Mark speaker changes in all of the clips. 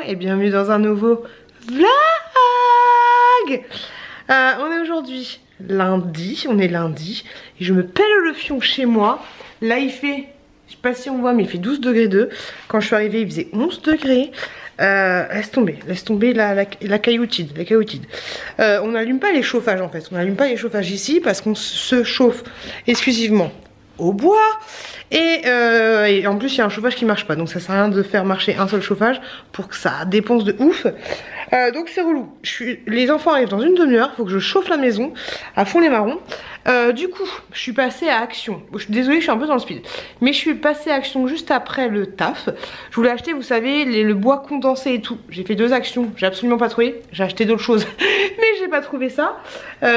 Speaker 1: et bienvenue dans un nouveau vlog. On est aujourd'hui lundi, et je me pèle le fion chez moi. Là il fait, je sais pas si on voit, mais il fait 12 degrés 2. Quand je suis arrivée il faisait 11 degrés. Laisse tomber la cailloutide. On n'allume pas les chauffages en fait, on n'allume pas les chauffages ici parce qu'on se chauffe exclusivement au bois. Et en plus il y a un chauffage qui marche pas, donc ça sert à rien de faire marcher un seul chauffage pour que ça dépense de ouf. Donc c'est relou. Les enfants arrivent dans une demi-heure, faut que je chauffe la maison à fond les marrons. Du coup je suis passée à Action. Je suis désolée, je suis un peu dans le speed, mais je suis passée à Action juste après le taf. Je voulais acheter, vous savez, le bois condensé et tout. J'ai fait 2 actions, j'ai absolument pas trouvé. J'ai acheté d'autres choses mais j'ai pas trouvé ça.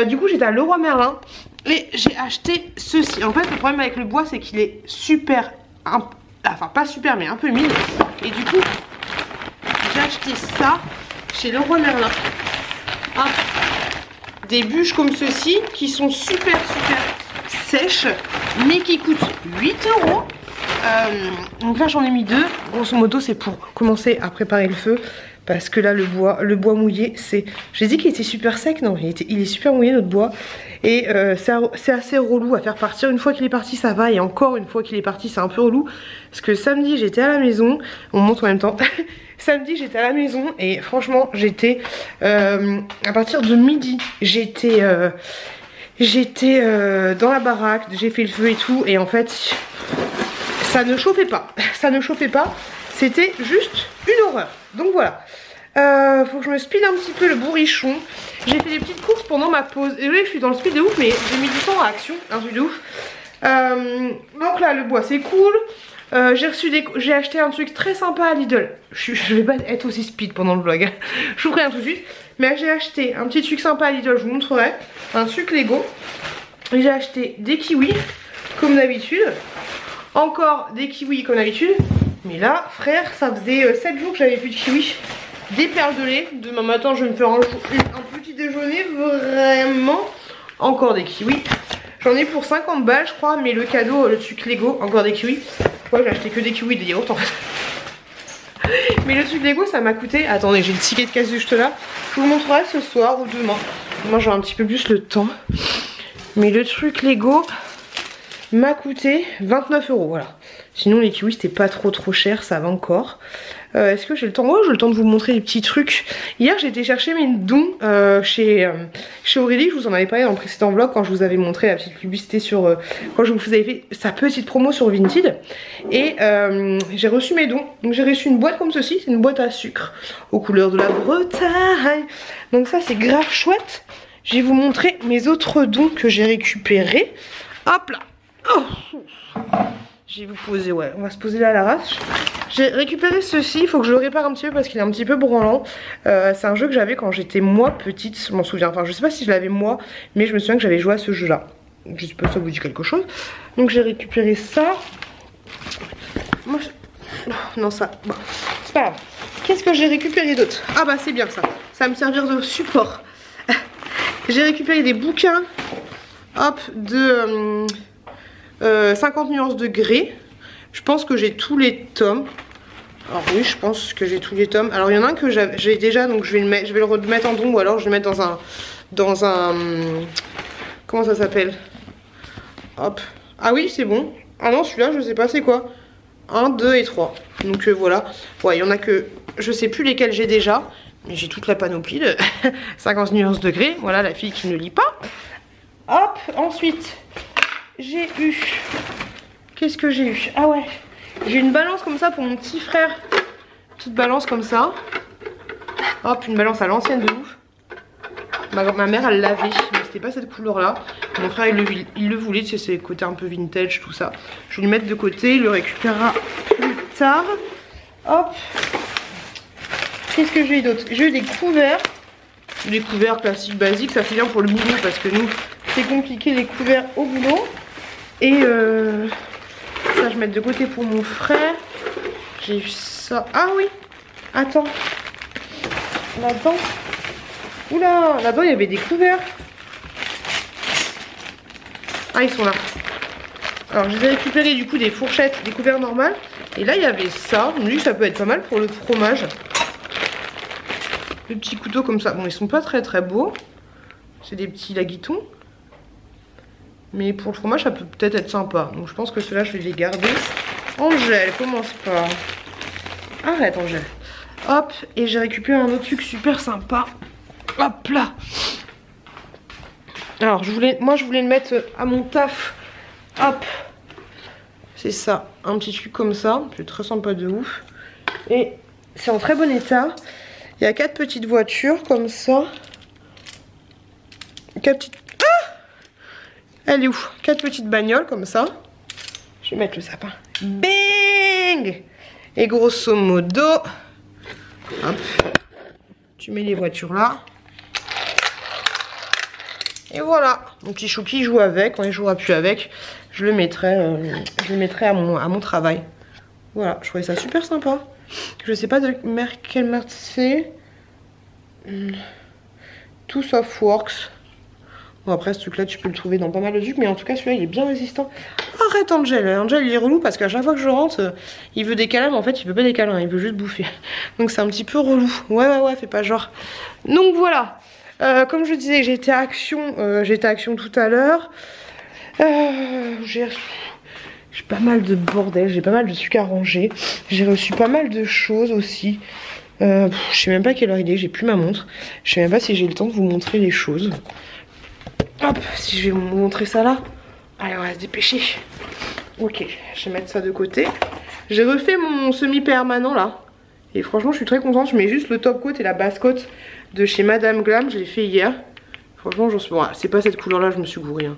Speaker 1: Du coup j'étais à Leroy Merlin et j'ai acheté ceci. En fait le problème avec le bois c'est qu'il est super, enfin pas super mais un peu mine. Et du coup j'ai acheté ça chez Leroy Merlin. Des bûches comme ceci qui sont super sèches mais qui coûtent 8 €. Donc là j'en ai mis 2. Grosso modo c'est pour commencer à préparer le feu. Parce que là le bois mouillé, c'est... J'ai dit qu'il était super sec, non, il est super mouillé notre bois. Et c'est assez relou à faire partir. Une fois qu'il est parti ça va, et encore une fois qu'il est parti c'est un peu relou. Parce que samedi j'étais à la maison, on monte en même temps. Samedi j'étais à la maison et franchement j'étais... à partir de midi j'étais dans la baraque, j'ai fait le feu et tout. Et en fait ça ne chauffait pas, c'était juste une horreur. Donc voilà, faut que je me speed un petit peu le bourrichon. J'ai fait des petites courses pendant ma pause. Et oui, je suis dans le speed de ouf, mais j'ai mis du temps à Action, un truc de ouf. Donc là, le bois c'est cool. J'ai acheté un truc très sympa à Lidl. Je vais pas être aussi speed pendant le vlog, je vous ferai un tout de suite. Mais j'ai acheté un petit truc sympa à Lidl, je vous montrerai. Un truc Lego. J'ai acheté des kiwis, comme d'habitude. Encore des kiwis comme d'habitude. Mais là, frère, ça faisait 7 jours que j'avais plus de kiwis. Des perles de lait. Demain matin, je vais me faire un petit déjeuner. Vraiment. Encore des kiwis. J'en ai pour 50 balles, je crois. Mais le cadeau, le truc Lego, encore des kiwis. Ouais, j'ai acheté que des kiwis et des yaourts en fait. Mais le truc Lego, ça m'a coûté... Attendez, j'ai le ticket de casse juste là. Je vous montrerai ce soir ou demain. Moi, j'aurai un petit peu plus le temps. Mais le truc Lego m'a coûté 29 €, voilà. Sinon les kiwis c'était pas trop cher, ça va encore. Est-ce que j'ai le temps? Ouais, j'ai le temps de vous montrer les petits trucs. Hier j'ai été chercher mes dons chez Aurélie, je vous en avais parlé dans le précédent vlog quand je vous avais montré la petite publicité sur... quand je vous avais fait sa petite promo sur Vinted. Et j'ai reçu mes dons. Donc j'ai reçu une boîte comme ceci, c'est une boîte à sucre aux couleurs de la Bretagne. Donc ça c'est grave chouette. Je vais vous montrer mes autres dons que j'ai récupérés. Hop là. Oh. Je vais vous poser, ouais, on va se poser là à l'arrache. J'ai récupéré ceci, il faut que je le répare un petit peu parce qu'il est un petit peu branlant. C'est un jeu que j'avais quand j'étais moi petite, je m'en souviens. Enfin je sais pas si je l'avais moi, mais je me souviens que j'avais joué à ce jeu là. Je sais pas si ça vous dit quelque chose. Donc j'ai récupéré ça. Moi non ça, bon, c'est pas grave. Qu'est-ce que j'ai récupéré d'autre? Ah bah c'est bien ça, ça va me servir de support. J'ai récupéré des bouquins, hop, de... 50 nuances de grès. Je pense que j'ai tous les tomes. Alors oui, je pense que j'ai tous les tomes. Alors il y en a un que j'ai déjà, donc je vais le remettre en don, ou alors je vais le mettre dans un comment ça s'appelle? Hop. Ah oui, c'est bon. Ah non, celui-là, je sais pas c'est quoi. 1, 2 et 3. Donc voilà. Ouais, il y en a que je sais plus lesquels j'ai déjà, mais j'ai toute la panoplie de 50 nuances de grès. Voilà la fille qui ne lit pas. Hop, ensuite j'ai eu... Qu'est-ce que j'ai eu? Ah ouais, j'ai une balance comme ça pour mon petit frère. Petite balance comme ça. Hop, une balance à l'ancienne de ouf. Ma mère elle l'avait, mais c'était pas cette couleur là. Mon frère il le voulait, tu sais, c'est le côté un peu vintage, tout ça. Je vais le mettre de côté, il le récupérera plus tard. Hop. Qu'est-ce que j'ai eu d'autre? J'ai eu des couverts. Des couverts classiques basiques, ça fait bien pour le boulot parce que nous c'est compliqué les couverts au boulot. Et ça je vais mettre de côté pour mon frère. J'ai eu ça. Ah oui, attends. Là-dedans. Oula, là-dedans il y avait des couverts. Ah ils sont là. Alors je les ai récupérés du coup des fourchettes, des couverts normales. Et là il y avait ça. Je me dis que ça peut être pas mal pour le fromage. Le petit couteau comme ça. Bon, ils sont pas très très beaux. C'est des petits laguitons. Mais pour le fromage, ça peut peut-être être sympa. Donc je pense que ceux-là, je vais les garder. Angèle, commence pas. Arrête, Angèle. Hop, et j'ai récupéré un autre truc super sympa. Hop là. Alors, moi, je voulais le mettre à mon taf. Hop. C'est ça, un petit truc comme ça. C'est très sympa de ouf. Et c'est en très bon état. Il y a 4 petites voitures comme ça. 4 petites... Ah! Elle est où? 4 petites bagnoles comme ça. Je vais mettre le sapin. Bing! Et grosso modo, hop, tu mets les voitures là. Et voilà, mon petit choupi joue avec. Quand il jouera plus avec, je le mettrai à mon travail. Voilà, je trouvais ça super sympa. Je sais pas de quelle marque c'est. Tout Soft Works. Bon, après ce truc là tu peux le trouver dans pas mal de trucs, mais en tout cas celui-là il est bien résistant. Arrête Angel, Angel il est relou parce qu'à chaque fois que je rentre il veut des câlins, mais en fait il veut pas des câlins, il veut juste bouffer. Donc c'est un petit peu relou. Ouais, fais pas genre. Donc voilà, comme je disais j'étais à Action tout à l'heure. J'ai pas mal de bordel, j'ai pas mal de trucs à ranger. J'ai reçu pas mal de choses aussi. Je sais même pas quelle heure il est, j'ai plus ma montre. Je sais même pas si j'ai le temps de vous montrer les choses. Hop, si je vais vous montrer ça là. Allez, on va se dépêcher. Ok, je vais mettre ça de côté. J'ai refait mon semi-permanent là. Et franchement, je suis très contente. Je mets juste le top coat et la base coat de chez Madame Glam. Je l'ai fait hier. Franchement, j'en suis... Bon, c'est pas cette couleur là, je me suis gourée. Hein.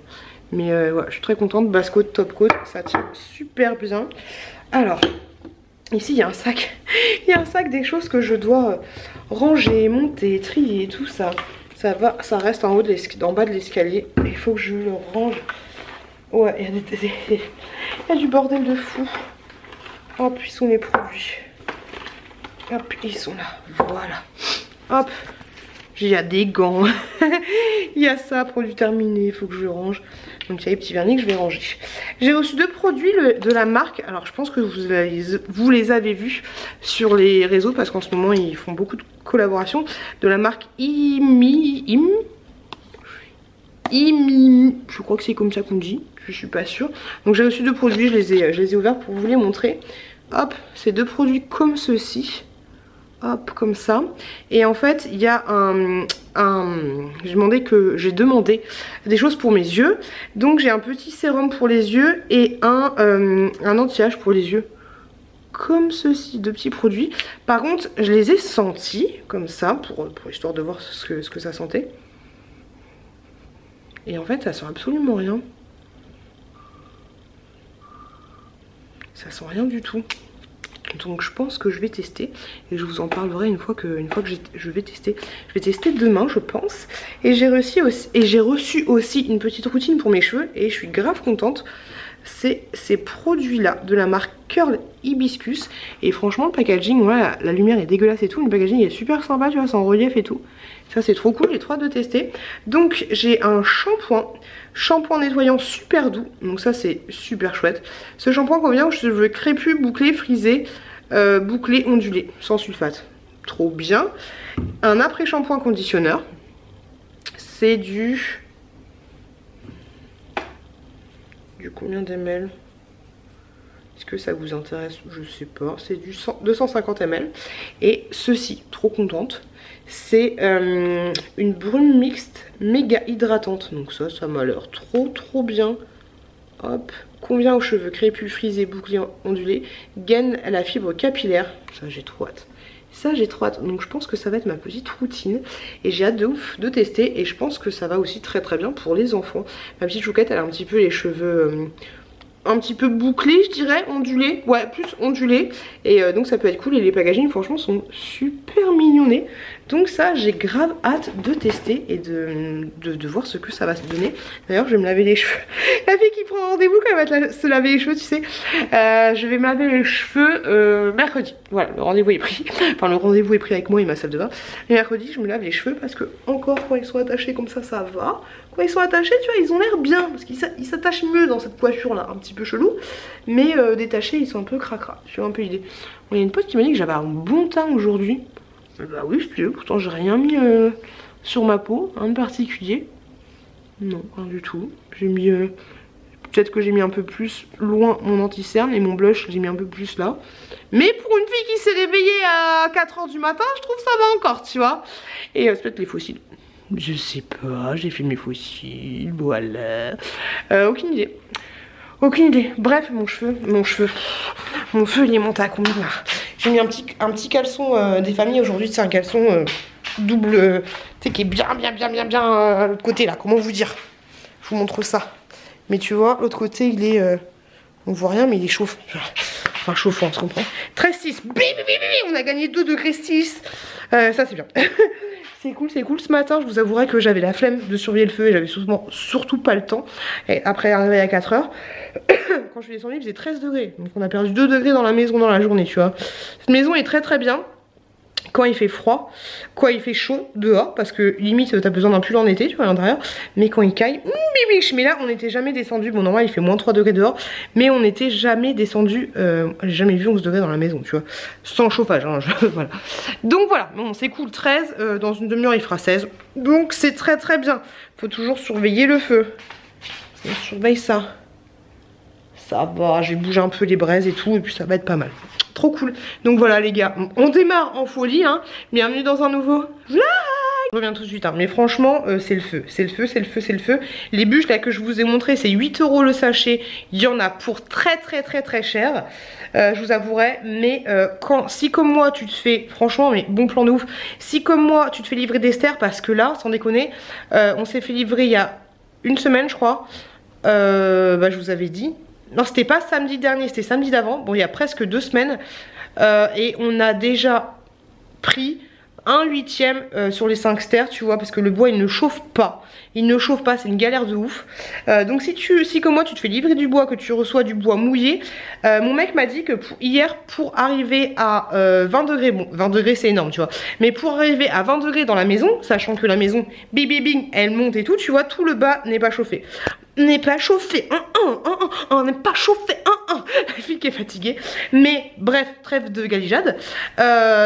Speaker 1: Mais ouais, je suis très contente. Base coat, top coat, ça tient super bien. Alors, ici, il y a un sac. Il y a un sac des choses que je dois ranger, monter, trier, tout ça. Ça reste en bas de l'escalier. Il faut que je le range. Ouais, il y a du bordel de fou. Hop, ils sont les produits. Hop, ils sont là. Voilà. Hop, il y a des gants. Il y a ça, produit terminé. Il faut que je le range. Donc il y a les petits vernis que je vais ranger. J'ai reçu 2 produits de la marque. Alors je pense que vous les avez vus sur les réseaux parce qu'en ce moment ils font beaucoup de collaborations. De la marque Imim. Je crois que c'est comme ça qu'on dit. Je suis pas sûre. Donc j'ai reçu 2 produits. Je les ai ouverts pour vous les montrer. Hop, c'est 2 produits comme ceci. Hop, comme ça. Et en fait, il y a j'ai demandé des choses pour mes yeux. Donc j'ai un petit sérum pour les yeux et un anti-âge pour les yeux. Comme ceci, 2 petits produits. Par contre, je les ai sentis comme ça, pour histoire de voir ce que ça sentait. Et en fait, ça sent absolument rien. Ça sent rien du tout. Donc je pense que je vais tester et je vous en parlerai une fois que je vais tester. Je vais tester demain je pense. Et j'ai reçu aussi une petite routine pour mes cheveux et je suis grave contente. C'est ces produits là de la marque Curl Hibiscus. Et franchement le packaging, voilà, la lumière est dégueulasse et tout. Le packaging est super sympa, tu vois, c'est en relief et tout. Ça c'est trop cool, j'ai trop hâte de tester. Donc j'ai un shampoing nettoyant super doux. Donc ça c'est super chouette. Ce shampoing convient aux cheveux crépus, bouclés, frisés, bouclés, ondulés, sans sulfate. Trop bien. Un après shampoing conditionneur. C'est du combien d'ml? Est-ce que ça vous intéresse? Je sais pas. C'est du 250 ml. Et ceci, trop contente. C'est une brume mixte méga hydratante. Donc ça m'a l'air trop bien. Hop, convient aux cheveux crépus, frisés, bouclés, ondulés. Gaine la fibre capillaire. Ça j'ai trop hâte. Donc je pense que ça va être ma petite routine. Et j'ai hâte de ouf de tester. Et je pense que ça va aussi très bien pour les enfants. Ma petite chouquette, elle a un petit peu les cheveux... un petit peu bouclé je dirais, ondulé, ouais plus ondulé et donc ça peut être cool et les packaging franchement sont super mignonnés. Donc ça j'ai grave hâte de tester et de voir ce que ça va se donner. D'ailleurs je vais me laver les cheveux. La fille qui prend rendez-vous quand elle va se laver les cheveux tu sais, je vais me laver les cheveux mercredi. Voilà, le rendez-vous est pris. Enfin le rendez-vous est pris avec moi et ma salle de bain. Et mercredi je me lave les cheveux parce que encore quand ils sont attachés comme ça va. Quand ils sont attachés tu vois ils ont l'air bien parce qu'ils s'attachent mieux dans cette coiffure là un petit peu chelou. Mais détachés ils sont un peu cracra. Je suis un peu idée. Il y a une pote qui m'a dit que j'avais un bon teint aujourd'hui. Bah oui, je peux, pourtant j'ai rien mis sur ma peau, rien de particulier. Non, rien du tout. J'ai mis... peut-être que j'ai mis un peu plus loin mon anti-cerne et mon blush, j'ai mis un peu plus là. Mais pour une fille qui s'est réveillée à 4 h du matin, je trouve ça va encore, tu vois. Et c'est peut-être les fossiles. Je sais pas, j'ai fait mes fossiles, voilà. Aucune idée. Aucune idée. Bref, mon cheveu il est monté à combien là? J'ai mis un petit caleçon des familles aujourd'hui, c'est un caleçon double, tu sais, qui est bien l'autre côté là, comment vous dire? Je vous montre ça. Mais tu vois, l'autre côté il est, on voit rien mais il est chauffe. Enfin chauffant, on se comprend. 13,6, on a gagné 2 degrés 6. Ça c'est bien. C'est cool, c'est cool. Ce matin, je vous avouerai que j'avais la flemme de surveiller le feu et j'avais surtout pas le temps. Et après arriver à 4 h, quand je suis descendue, il faisait 13 degrés. Donc on a perdu 2 degrés dans la maison dans la journée, tu vois. Cette maison est très bien quand il fait froid, quand il fait chaud dehors, parce que limite t'as besoin d'un pull en été, tu vois, à l'intérieur. Mais quand il caille, mais là on n'était jamais descendu. Bon, normal il fait moins 3 degrés dehors, mais on n'était jamais descendu, j'ai jamais vu 11 degrés dans la maison, tu vois, sans chauffage, hein, voilà. Donc voilà, bon c'est cool, 13, dans une demi-heure il fera 16, donc c'est très bien. Faut toujours surveiller le feu. On surveille ça. Ça va, j'ai bougé un peu les braises et tout, et puis ça va être pas mal. Trop cool. Donc voilà les gars, on démarre en folie, hein. Bienvenue dans un nouveau vlog. Je reviens tout de suite, hein. Mais franchement, c'est le feu. C'est le feu. Les bûches là que je vous ai montré, c'est 8 € le sachet. Il y en a pour très cher. Je vous avouerai, mais si comme moi tu te fais, franchement, mais bon plan de ouf. Si comme moi tu te fais livrer d'Esther, parce que là, sans déconner, on s'est fait livrer il y a une semaine, je crois. Bah, je vous avais dit. Non, c'était pas samedi dernier, c'était samedi d'avant. Bon, il y a presque 2 semaines. Et on a déjà pris 1/8 sur les 5 stères, tu vois, parce que le bois il ne chauffe pas. Il ne chauffe pas, c'est une galère de ouf. Donc si comme moi tu te fais livrer du bois, que tu reçois du bois mouillé, mon mec m'a dit que hier pour arriver à 20 degrés, bon 20 degrés c'est énorme tu vois, mais pour arriver à 20 degrés dans la maison, sachant que la maison bing elle monte et tout, tu vois, tout le bas n'est pas chauffé. N'est pas chauffé, on n'est pas chauffé, la fille qui est fatiguée. Mais bref, trêve de galijade.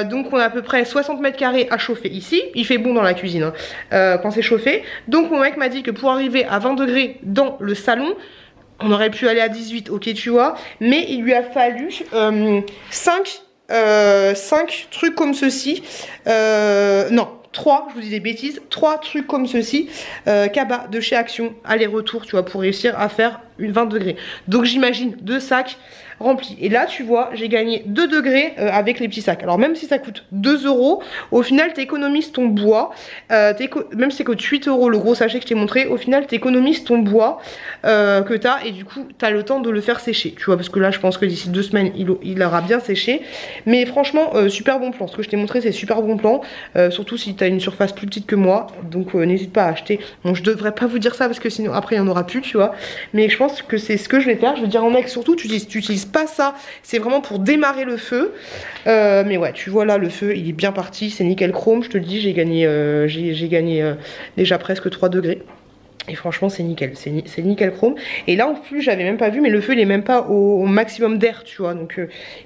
Speaker 1: Donc on a à peu près 60 mètres carrés à chauffer ici. Il fait bon dans la cuisine hein, quand c'est chauffé. Donc mon mec m'a dit que pour arriver à 20 degrés dans le salon, on aurait pu aller à 18, ok tu vois. Mais il lui a fallu 5 trucs comme ceci. Non. 3, je vous dis des bêtises, 3 trucs comme ceci, cabas de chez Action, aller-retour, tu vois, pour réussir à faire une 20 degrés. Donc j'imagine 2 sacs remplis. Et là, tu vois, j'ai gagné 2 degrés avec les petits sacs. Alors même si ça coûte 2 €, au final, tu économises ton bois. Même si ça coûte 8 € le gros sachet que je t'ai montré, au final, tu économises ton bois que tu as. Et du coup, tu as le temps de le faire sécher. Tu vois, parce que là, je pense que d'ici 2 semaines, il aura bien séché. Mais franchement, super bon plan. Ce que je t'ai montré, c'est super bon plan. Surtout si tu as une surface plus petite que moi. Donc n'hésite pas à acheter. Bon, je devrais pas vous dire ça parce que sinon, après, il n'y en aura plus, tu vois. Mais je pense que c'est ce que je vais faire. Je vais dire au mec, surtout, tu utilises pas ça, c'est vraiment pour démarrer le feu. Mais ouais, tu vois là, le feu, il est bien parti, c'est nickel chrome, je te le dis, j'ai gagné déjà presque 3 degrés. Et franchement c'est nickel, c'est nickel chrome. Et là en plus j'avais même pas vu, mais le feu il est même pas au maximum d'air tu vois. Donc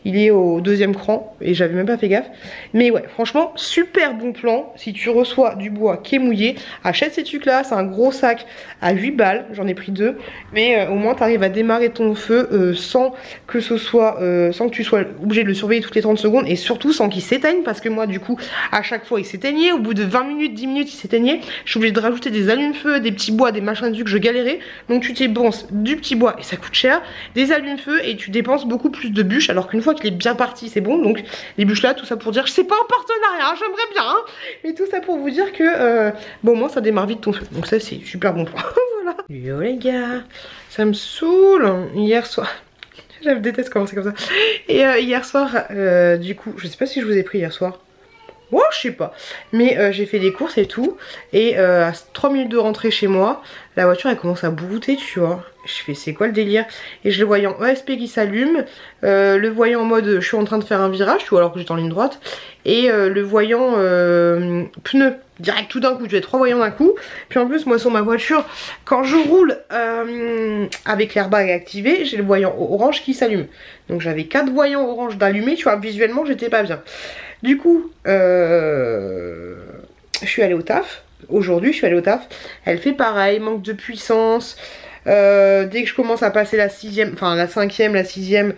Speaker 1: il est au 2e cran et j'avais même pas fait gaffe. Mais ouais franchement super bon plan. Si tu reçois du bois qui est mouillé, achète ces trucs là, c'est un gros sac à 8 balles, j'en ai pris 2. Mais au moins tu arrives à démarrer ton feu sans que ce soit, sans que tu sois obligé de le surveiller toutes les 30 secondes. Et surtout sans qu'il s'éteigne, parce que moi du coup à chaque fois il s'éteignait. Au bout de 20 minutes, 10 minutes il s'éteignait. Je suis obligée de rajouter des allumes-feu, des petits bois, des machins dessus que je galérais. Donc tu dépenses du petit bois et ça coûte cher, des allumes-feu et tu dépenses beaucoup plus de bûches, alors qu'une fois qu'il est bien parti c'est bon. Donc les bûches là, tout ça pour dire, c'est pas un partenariat, j'aimerais bien hein, mais tout ça pour vous dire que bon moi ça démarre vite ton feu. Donc ça c'est super bon plan. Voilà. Yo les gars, ça me saoule. Hier soir je déteste comment c'est comme ça. Et hier soir du coup je sais pas si je vous ai pris hier soir. Ouais, je sais pas. Mais j'ai fait des courses et tout. Et à 3 minutes de rentrer chez moi, la voiture elle commence à brouter, tu vois. Je fais c'est quoi le délire? Et je le voyais en ESP qui s'allume. Le voyant en mode je suis en train de faire un virage, tu vois, alors que j'étais en ligne droite. Et le voyant pneu. Direct tout d'un coup, tu as 3 voyants d'un coup. Puis en plus moi sur ma voiture, quand je roule avec l'airbag activé, j'ai le voyant orange qui s'allume. Donc j'avais 4 voyants orange d'allumés, tu vois, visuellement j'étais pas bien. Du coup, je suis allée au taf. Aujourd'hui, je suis allée au taf. Elle fait pareil, manque de puissance. Dès que je commence à passer la 6ème, enfin la 5ème, la 6ème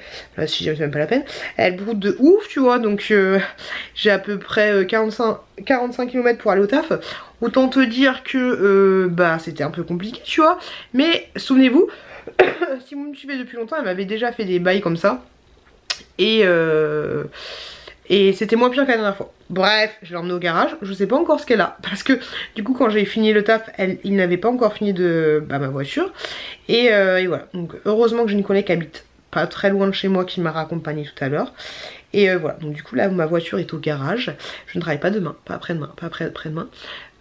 Speaker 1: c'est même pas la peine, elle broute de ouf, tu vois. Donc j'ai à peu près 45 km pour aller au taf. Autant te dire que bah c'était un peu compliqué, tu vois. Mais souvenez-vous, si vous me suivez depuis longtemps, elle m'avait déjà fait des bails comme ça. Et c'était moins pire que la dernière fois. Bref, je l'ai emmenée au garage. Je sais pas encore ce qu'elle a. Parce que du coup quand j'ai fini le taf, il n'avait pas encore fini de ma voiture. Et voilà. Donc heureusement que j'ai une collègue qui habite pas très loin de chez moi qui m'a raccompagnée tout à l'heure. Et voilà. Donc du coup là ma voiture est au garage. Je ne travaille pas demain, pas après-demain, pas après-demain.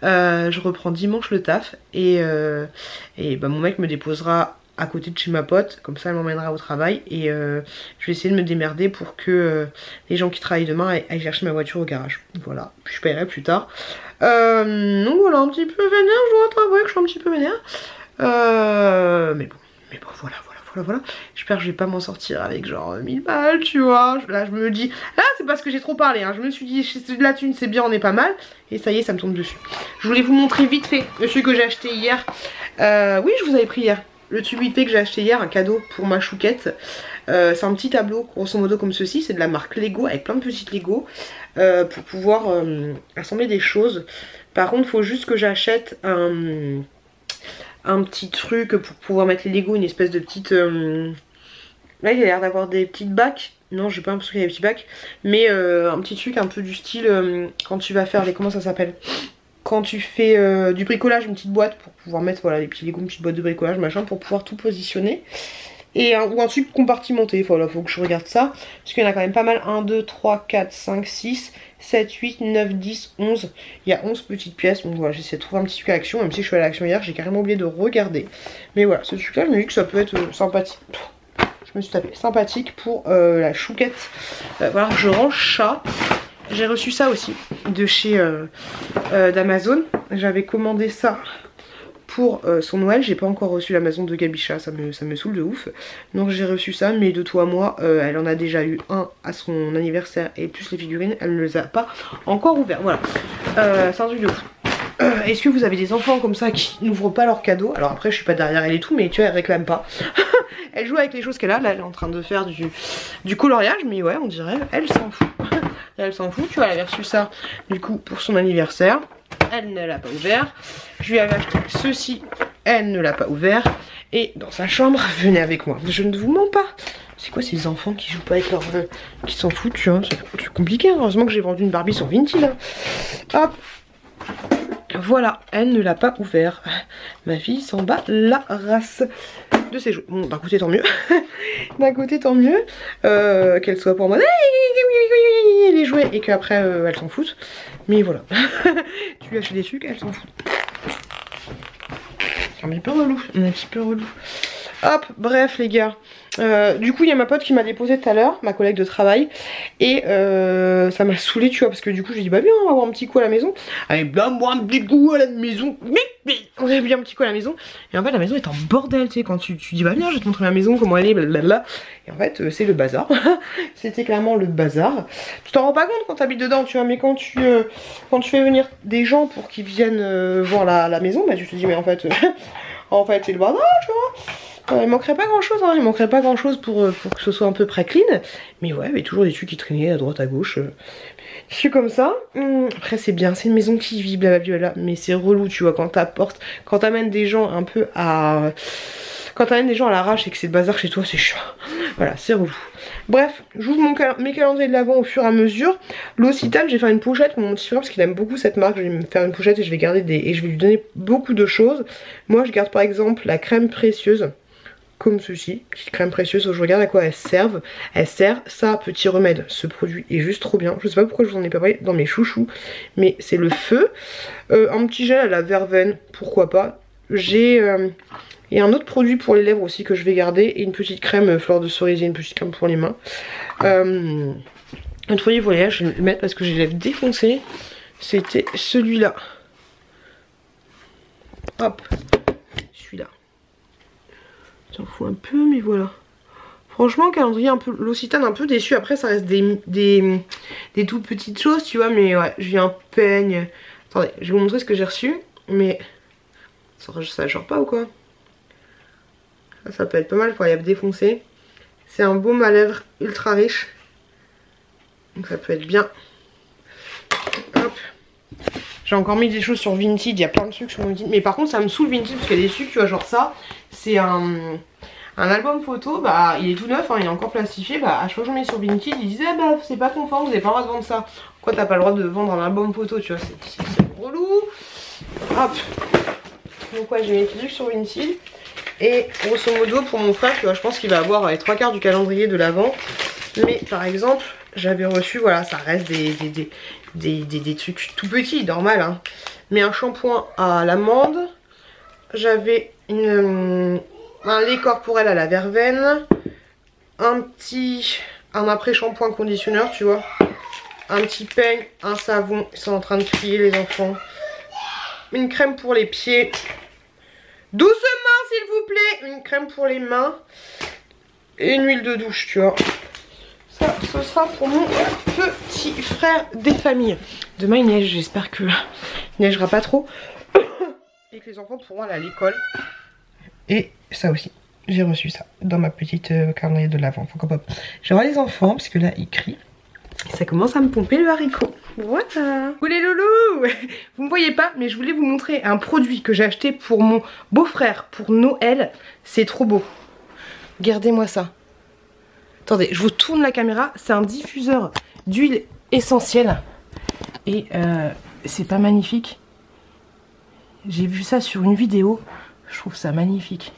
Speaker 1: Je reprends dimanche le taf. Et bah, mon mec me déposera à côté de chez ma pote, comme ça elle m'emmènera au travail et je vais essayer de me démerder pour que les gens qui travaillent demain aillent chercher ma voiture au garage. Voilà, puis je paierai plus tard. Donc voilà, un petit peu vénère, je dois avouer que je suis un petit peu vénère. Mais bon, voilà. J'espère que je vais pas m'en sortir avec genre 1000 balles, tu vois. Là je me dis, là c'est parce que j'ai trop parlé, hein. Je me suis dit, de la thune c'est bien, on est pas mal. Et ça y est, ça me tombe dessus. Je voulais vous montrer vite fait celui que j'ai acheté hier. Oui, je vous avais pris hier. Le tube vite fait que j'ai acheté hier, un cadeau pour ma chouquette. C'est un petit tableau, grosso modo comme ceci. C'est de la marque Lego, avec plein de petites Lego. Pour pouvoir assembler des choses. Par contre, il faut juste que j'achète un petit truc pour pouvoir mettre les Lego. Une espèce de petite... Là, il a l'air d'avoir des petites bacs. Non, j'ai pas l'impression qu'il y a des petits bacs. Mais un petit truc un peu du style... quand tu vas faire les... Comment ça s'appelle ? Quand tu fais du bricolage, une petite boîte pour pouvoir mettre voilà, les petits Lego, une petite boîte de bricolage, machin, pour pouvoir tout positionner. Et ou un truc compartimenté, voilà, faut que je regarde ça. Parce qu'il y en a quand même pas mal. 1, 2, 3, 4, 5, 6, 7, 8, 9, 10, 11. Il y a 11 petites pièces. Donc voilà, j'essaie de trouver un petit truc à l'action. Même si je suis allée à l'action hier, j'ai carrément oublié de regarder. Mais voilà, ce truc là, je me dis que ça peut être sympathique. Je me suis tapé sympathique pour la chouquette. Voilà, je range ça. J'ai reçu ça aussi de chez d'Amazon. J'avais commandé ça pour son Noël. J'ai pas encore reçu l'Amazon de Gabicha, ça me saoule de ouf. Donc j'ai reçu ça, mais de toi à moi, elle en a déjà eu un à son anniversaire et plus les figurines, elle ne les a pas encore ouverts. Voilà, c'est un truc de fou. Est-ce que vous avez des enfants comme ça qui n'ouvrent pas leurs cadeaux? Alors après je suis pas derrière elle et tout, mais tu vois elle réclame pas. Elle joue avec les choses qu'elle a. Là elle est en train de faire du coloriage, mais ouais on dirait elle s'en fout. Elle s'en fout, tu vois, elle avait reçu ça du coup pour son anniversaire. Elle ne l'a pas ouvert. Je lui avais acheté ceci, elle ne l'a pas ouvert. Et dans sa chambre, venez avec moi. Je ne vous mens pas. C'est quoi ces enfants qui jouent pas avec leur... qui s'en foutent, tu vois, c'est compliqué. Heureusement que j'ai vendu une Barbie sur Vinted là. Hop. Voilà, elle ne l'a pas ouvert. Ma fille s'en bat la race de ses jouets. Bon, d'un côté tant mieux. D'un côté tant mieux. Qu'elle soit pour moi les jouets et qu'après elle s'en fout. Mais voilà. Tu lui achètes des trucs, elle s'en fout. C'est un petit peu relou. Un petit peu relou. Hop, bref les gars. Du coup il y a ma pote qui m'a déposé tout à l'heure, ma collègue de travail. Et ça m'a saoulé tu vois, parce que du coup j'ai dit bah bien on va avoir un petit coup à la maison. Allez bah moi un petit coup à la maison. On avait bien un petit coup à la maison. Et en fait la maison est en bordel, tu sais, quand tu dis bah viens je vais te montrer ma maison, comment elle est, blablabla. Et en fait c'est le bazar. C'était clairement le bazar. Tu t'en rends pas compte quand t'habites dedans tu vois, mais quand tu fais venir des gens pour qu'ils viennent voir la maison, bah tu te dis mais en fait en fait c'est le bazar tu vois. Il manquerait pas grand chose, hein. Il manquerait pas grand chose pour que ce soit un peu près clean. Mais ouais, il y avait toujours des trucs qui traînaient à droite à gauche. Je suis comme ça. Après c'est bien, c'est une maison qui vit, blablabla. Mais c'est relou, tu vois, quand t'amènes des gens un peu à... Quand t'amènes des gens à l'arrache et que c'est le bazar chez toi, c'est chiant. Voilà, c'est relou. Bref, j'ouvre mes calendriers de l'avant au fur et à mesure. L'Occitane, je vais faire une pochette pour mon petit frère parce qu'il aime beaucoup cette marque. Je vais me faire une pochette et je vais garder et je vais lui donner beaucoup de choses. Moi, je garde par exemple la crème précieuse. Comme ceci, petite crème précieuse, je regarde à quoi elle sert. Elle sert, ça, petit remède. Ce produit est juste trop bien. Je sais pas pourquoi je vous en ai pas parlé dans mes chouchous, mais c'est le feu. Un petit gel à la verveine, pourquoi pas. J'ai et un autre produit pour les lèvres aussi que je vais garder. Et une petite crème fleur de cerisier, une petite crème pour les mains. Un nettoyer voyage, je vais le mettre parce que j'ai les lèvres défoncées. C'était celui-là. Hop, celui-là. J'en fous un peu, mais voilà. Franchement, calendrier un peu L'Occitane, un peu déçu. Après, ça reste des toutes petites choses, tu vois. Mais ouais, j'ai un peigne. Attendez, je vais vous montrer ce que j'ai reçu. Mais ça genre pas ou quoi? Ça peut être pas mal, faut y défoncer. C'est un baume à lèvres ultra riche. Donc ça peut être bien. Hop. J'ai encore mis des choses sur Vinted, il y a plein de trucs sur Vinted. Mais par contre ça me saoule Vinted parce qu'il y a des trucs, tu vois, genre ça. C'est un album photo, bah il est tout neuf, hein, il est encore plastifié. Bah à chaque fois que je mets sur Vinted, ils disaient bah c'est pas conforme, vous avez pas le droit de vendre ça. Pourquoi t'as pas le droit de vendre un album photo, tu vois, c'est relou. Hop. Donc ouais, j'ai mis des trucs sur Vinted. Et grosso modo pour mon frère, tu vois, je pense qu'il va avoir les 3/4 du calendrier de l'Avent. Mais par exemple, j'avais reçu, voilà, ça reste des trucs tout petits, normal, hein. Mais un shampoing à l'amande. J'avais un lait corporel à la verveine. Un après-shampoing conditionneur, tu vois. Un petit peigne, un savon, ils sont en train de crier les enfants. Une crème pour les pieds. Doucement s'il vous plaît. Une crème pour les mains. Et une huile de douche, tu vois. Ça, ce sera pour mon petit frère des familles. Demain il neige, j'espère que il neigera pas trop. Et que les enfants pourront aller à l'école. Et ça aussi, j'ai reçu ça dans ma petite calendrier de l'Avent. Je vois les enfants, parce que là ils crient. Ça commence à me pomper le haricot. Voilà. Coucou les loulous. Vous me voyez pas, mais je voulais vous montrer un produit que j'ai acheté pour mon beau-frère pour Noël. C'est trop beau. Regardez-moi ça. Attendez, je vous tourne la caméra. C'est un diffuseur d'huile essentielle. Et c'est pas magnifique? J'ai vu ça sur une vidéo. Je trouve ça magnifique.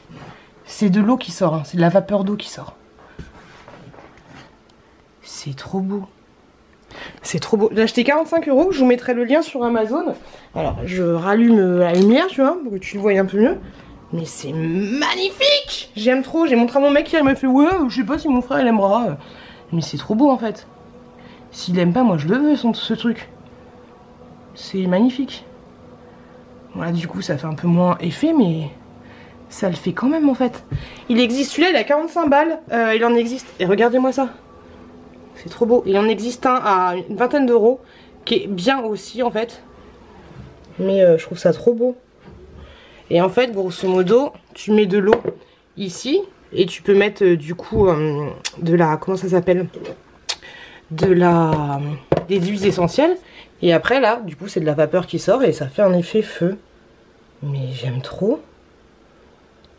Speaker 1: C'est de l'eau qui sort, hein. C'est de la vapeur d'eau qui sort. C'est trop beau. C'est trop beau. J'ai acheté 45 €. Je vous mettrai le lien sur Amazon. Alors, je rallume la lumière, tu vois, pour que tu le voyes un peu mieux. Mais c'est magnifique. J'aime trop. J'ai montré à mon mec hier, il m'a fait ouais, je sais pas si mon frère il aimera. Mais c'est trop beau en fait. S'il aime pas, moi je le veux ce truc. C'est magnifique. Voilà, du coup ça fait un peu moins effet, mais ça le fait quand même en fait. Il existe celui-là, il a 45 balles. Il en existe. Et regardez-moi ça. C'est trop beau. Il en existe un à une vingtaine d'euros qui est bien aussi en fait. Mais je trouve ça trop beau. Et en fait, grosso modo, tu mets de l'eau ici et tu peux mettre du coup de la... Comment ça s'appelle? Des huiles essentielles. Et après là, du coup, c'est de la vapeur qui sort et ça fait un effet feu. Mais j'aime trop.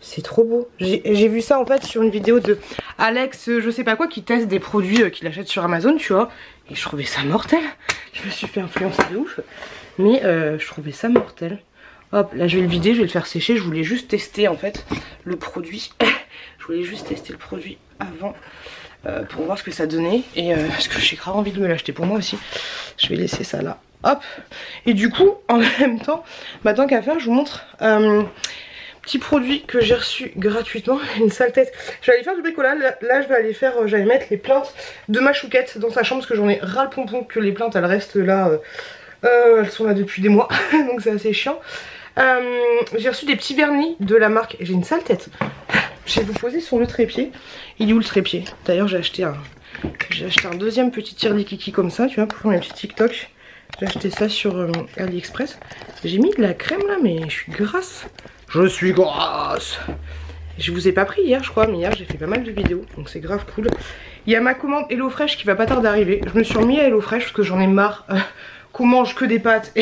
Speaker 1: C'est trop beau. J'ai vu ça en fait sur une vidéo de Alex, je sais pas quoi, qui teste des produits qu'il achète sur Amazon, tu vois. Et je trouvais ça mortel. Je me suis fait influencer de ouf. Mais je trouvais ça mortel. Hop, là je vais le vider, je vais le faire sécher. Je voulais juste tester en fait le produit. Je voulais juste tester le produit avant pour voir ce que ça donnait. Et parce que j'ai grave envie de me l'acheter pour moi aussi. Je vais laisser ça là. Hop. Et du coup, en même temps, bah, tant qu'à faire, je vous montre petit produit que j'ai reçu gratuitement. Une sale tête. Je vais aller faire du bricolage. Là je vais aller faire, j'allais mettre les plantes de ma chouquette dans sa chambre parce que j'en ai ras le pompon que les plantes elles restent là. Elles sont là depuis des mois. Donc c'est assez chiant. J'ai reçu des petits vernis de la marque. J'ai une sale tête. Je vais vous poser sur le trépied. Il est où le trépied? D'ailleurs j'ai acheté un deuxième petit tire-kiki comme ça, tu vois, pour mes petits TikTok. J'ai acheté ça sur AliExpress. J'ai mis de la crème là, mais je suis grasse. Je suis grasse. Je vous ai pas pris hier je crois, mais hier j'ai fait pas mal de vidéos, donc c'est grave cool. Il y a ma commande HelloFresh qui va pas tarder d'arriver. Je me suis remis à HelloFresh parce que j'en ai marre qu'on mange que des pâtes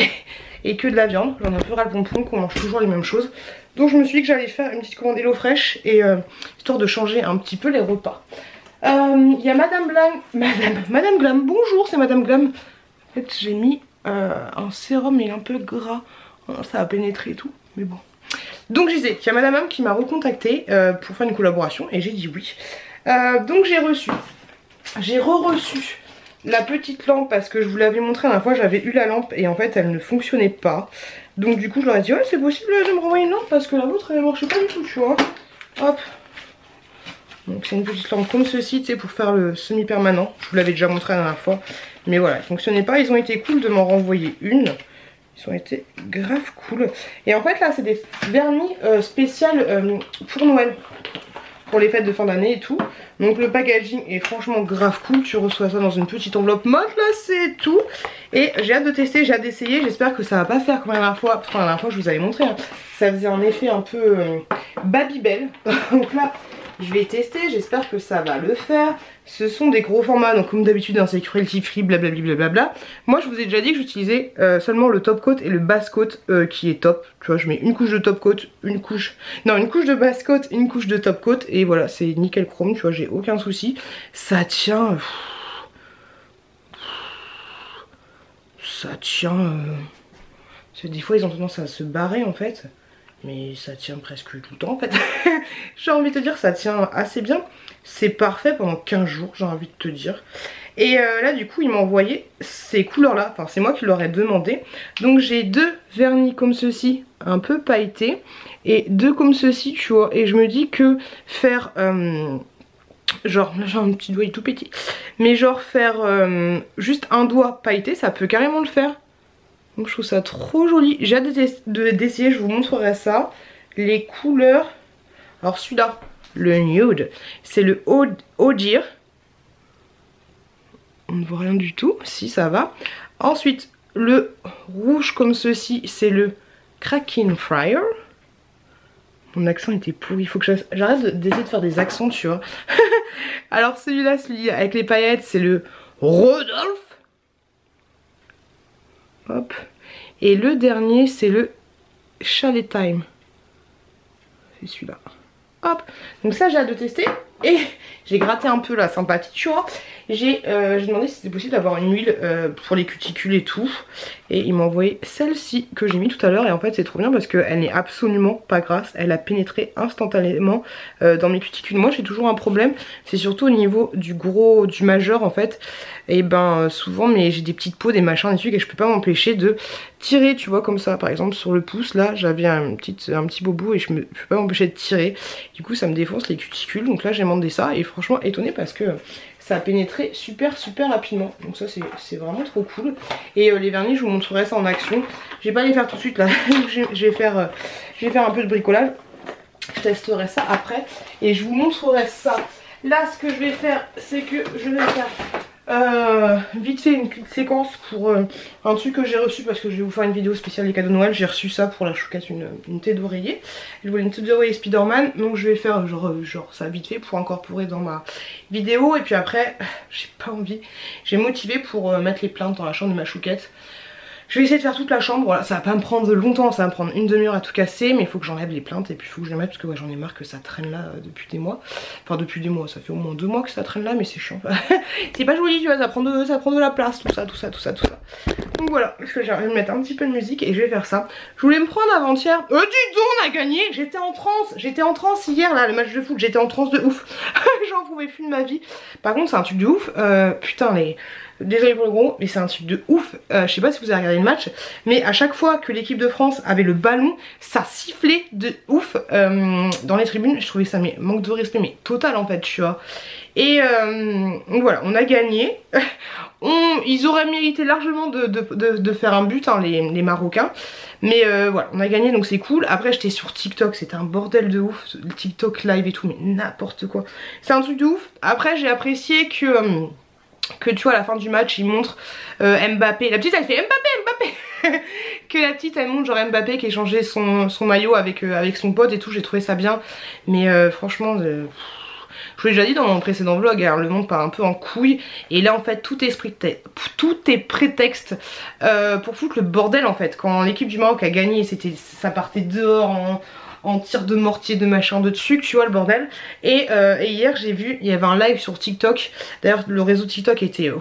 Speaker 1: et que de la viande. J'en ai un peu ras le pompon qu'on mange toujours les mêmes choses. Donc je me suis dit que j'allais faire une petite commande HelloFresh et histoire de changer un petit peu les repas. Il y a Madame Glam, bonjour, c'est Madame Glam. En fait j'ai mis un sérum, mais il est un peu gras. Ça a pénétré et tout, mais bon. Donc je disais qu'il y a Madame Glam qui m'a recontacté pour faire une collaboration et j'ai dit oui. Donc j'ai reçu la petite lampe parce que je vous l'avais montré la dernière fois, j'avais eu la lampe et en fait elle ne fonctionnait pas. Donc du coup je leur ai dit ouais c'est possible de me renvoyer une lampe parce que la vôtre elle marchait pas du tout, tu vois. Hop. Donc c'est une petite lampe comme ceci, tu sais, pour faire le semi-permanent. Je vous l'avais déjà montré la dernière fois. Mais voilà, elle fonctionnait pas, ils ont été cool de m'en renvoyer une. Ils ont été grave cool. Et en fait là c'est des vernis spécial pour Noël. pour les fêtes de fin d'année et tout. Donc le packaging est franchement grave cool. Tu reçois ça dans une petite enveloppe matelassée et tout. Et j'ai hâte de tester, j'ai hâte d'essayer. J'espère que ça va pas faire comme la dernière fois. Enfin la dernière fois je vous avais montré, hein. Ça faisait un effet un peu Babybel. Donc là je vais tester, j'espère que ça va le faire. Ce sont des gros formats, donc comme d'habitude un cruelty free, blablabla. Moi je vous ai déjà dit que j'utilisais seulement le top coat et le base coat qui est top. Tu vois, je mets une couche de top coat, une couche de base coat, une couche de top coat. Et voilà, c'est nickel chrome, tu vois, j'ai aucun souci. Ça tient... Ça tient... Des fois ils ont tendance à se barrer en fait. Mais ça tient presque tout le temps en fait. J'ai envie de te dire, ça tient assez bien. C'est parfait pendant 15 jours, j'ai envie de te dire. Et là du coup il m'a envoyé ces couleurs là. Enfin c'est moi qui leur ai demandé. Donc j'ai 2 vernis comme ceci, un peu pailletés. Et 2 comme ceci, tu vois. Et je me dis que faire... genre là j'ai un petit doigt tout petit. Mais genre faire juste un doigt pailleté, ça peut carrément le faire. Donc je trouve ça trop joli. J'ai hâte d'essayer, je vous montrerai ça. Les couleurs. Alors celui-là, le nude, c'est le Oh Dear. On ne voit rien du tout, si ça va. Ensuite, le rouge comme ceci, c'est le Cracking Fryer. Mon accent était pourri, il faut que j'arrête d'essayer de faire des accents, tu vois. Alors celui-là, celui avec les paillettes, c'est le Rodolphe. Hop. Et le dernier c'est le Chalet Time. C'est celui-là. Hop. Donc ça j'ai hâte de tester. Et j'ai gratté un peu la sympathie, tu vois. J'ai demandé si c'était possible d'avoir une huile pour les cuticules et tout. Et il m'a envoyé celle-ci que j'ai mis tout à l'heure. Et en fait c'est trop bien parce qu'elle n'est absolument pas grasse. Elle a pénétré instantanément dans mes cuticules. Moi j'ai toujours un problème. C'est surtout au niveau du majeur en fait. Et ben souvent j'ai des petites peaux, des machins, des trucs. Et je peux pas m'empêcher de tirer, tu vois, comme ça. Par exemple sur le pouce là j'avais un petit bobo. Et je peux pas m'empêcher de tirer. Du coup ça me défonce les cuticules. Donc là j'ai demandé ça. Et franchement étonnée parce que... ça a pénétré super rapidement. Donc ça c'est vraiment trop cool. Et les vernis je vous montrerai ça en action. Je vais pas les faire tout de suite là. je vais faire un peu de bricolage. Je testerai ça après. Et je vous montrerai ça. Là ce que je vais faire c'est que je vais faire vite fait une séquence pour un truc que j'ai reçu parce que je vais vous faire une vidéo spéciale des cadeaux de Noël. J'ai reçu ça pour la chouquette, une tête d'oreiller. Je voulais une tête d'oreiller Spider-Man, donc je vais faire genre ça vite fait pour incorporer dans ma vidéo. Et puis après j'ai pas envie, j'ai motivé pour mettre les plaintes dans la chambre de ma chouquette. Je vais essayer de faire toute la chambre, voilà, ça va pas me prendre longtemps, ça va me prendre une demi-heure à tout casser, mais il faut que j'enlève les plaintes et puis il faut que je les mette parce que ouais, j'en ai marre que ça traîne là depuis des mois. Enfin depuis des mois, ça fait au moins 2 mois que ça traîne là, mais c'est chiant. C'est pas joli, tu vois, ça prend de la place, tout ça. Donc voilà, parce que j'ai envie de mettre un petit peu de musique et je vais faire ça. Je voulais me prendre avant-hier, dis donc on a gagné, j'étais en transe hier là, le match de foot, j'étais en transe de ouf. J'en pouvais plus de ma vie. Par contre c'est un truc de ouf, putain désolé pour le gros, mais c'est un truc de ouf. Je sais pas si vous avez regardé le match, mais à chaque fois que l'équipe de France avait le ballon, ça sifflait de ouf dans les tribunes. Je trouvais ça mais manque de respect, mais total en fait, tu vois. Et voilà, on a gagné. Ils auraient mérité largement de faire un but, hein, les Marocains. Mais voilà, on a gagné, donc c'est cool. Après j'étais sur TikTok, c'était un bordel de ouf, le TikTok live et tout, mais n'importe quoi. C'est un truc de ouf. Après j'ai apprécié que tu vois à la fin du match il montre Mbappé, la petite elle fait Mbappé que la petite elle montre genre Mbappé qui échangeait son maillot avec son pote et tout. J'ai trouvé ça bien, mais franchement je vous l'ai déjà dit dans mon précédent vlog, alors le monde part un peu en couille. Et là en fait tout est prétexte pour foutre le bordel en fait. Quand l'équipe du Maroc a gagné, ça partait dehors en tir de mortier, de machin, de trucs, tu vois le bordel. Et hier j'ai vu, il y avait un live sur TikTok. D'ailleurs le réseau TikTok était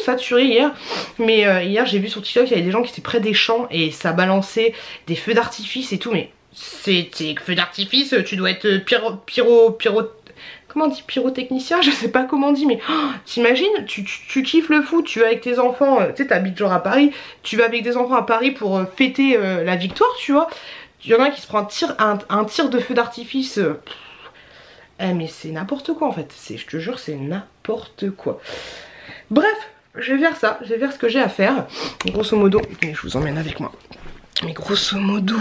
Speaker 1: saturé hier. Mais hier j'ai vu sur TikTok, il y avait des gens qui étaient près des champs et ça balançait des feux d'artifice et tout. Mais c'était feux d'artifice, tu dois être comment on dit, pyrotechnicien, je sais pas comment on dit, mais t'imagines, tu kiffes le foot, tu vas avec tes enfants, tu sais t'habites genre à Paris, tu vas avec des enfants à Paris pour fêter la victoire, tu vois. Il y en a un qui se prend un tir de feu d'artifice. Mais c'est n'importe quoi en fait. Je te jure, c'est n'importe quoi. Bref, je vais faire ça. Je vais faire ce que j'ai à faire. Grosso modo, je vous emmène avec moi. Mais grosso modo,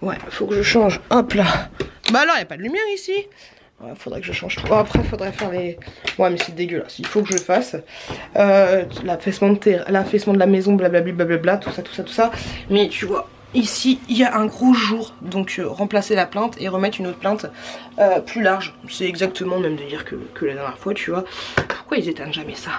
Speaker 1: ouais, faut que je change. Hop là. Bah alors, il n'y a pas de lumière ici. Ouais, faudrait que je change tout. Oh, après, faudrait faire les... Ouais, mais c'est dégueulasse. Il faut que je le fasse. L'affaissement de la maison, blablabla, tout ça. Mais tu vois, ici, il y a un gros jour. Donc, remplacer la plinthe et remettre une autre plinthe plus large. C'est exactement le même délire que la dernière fois, tu vois. Pourquoi ils éteignent jamais ça?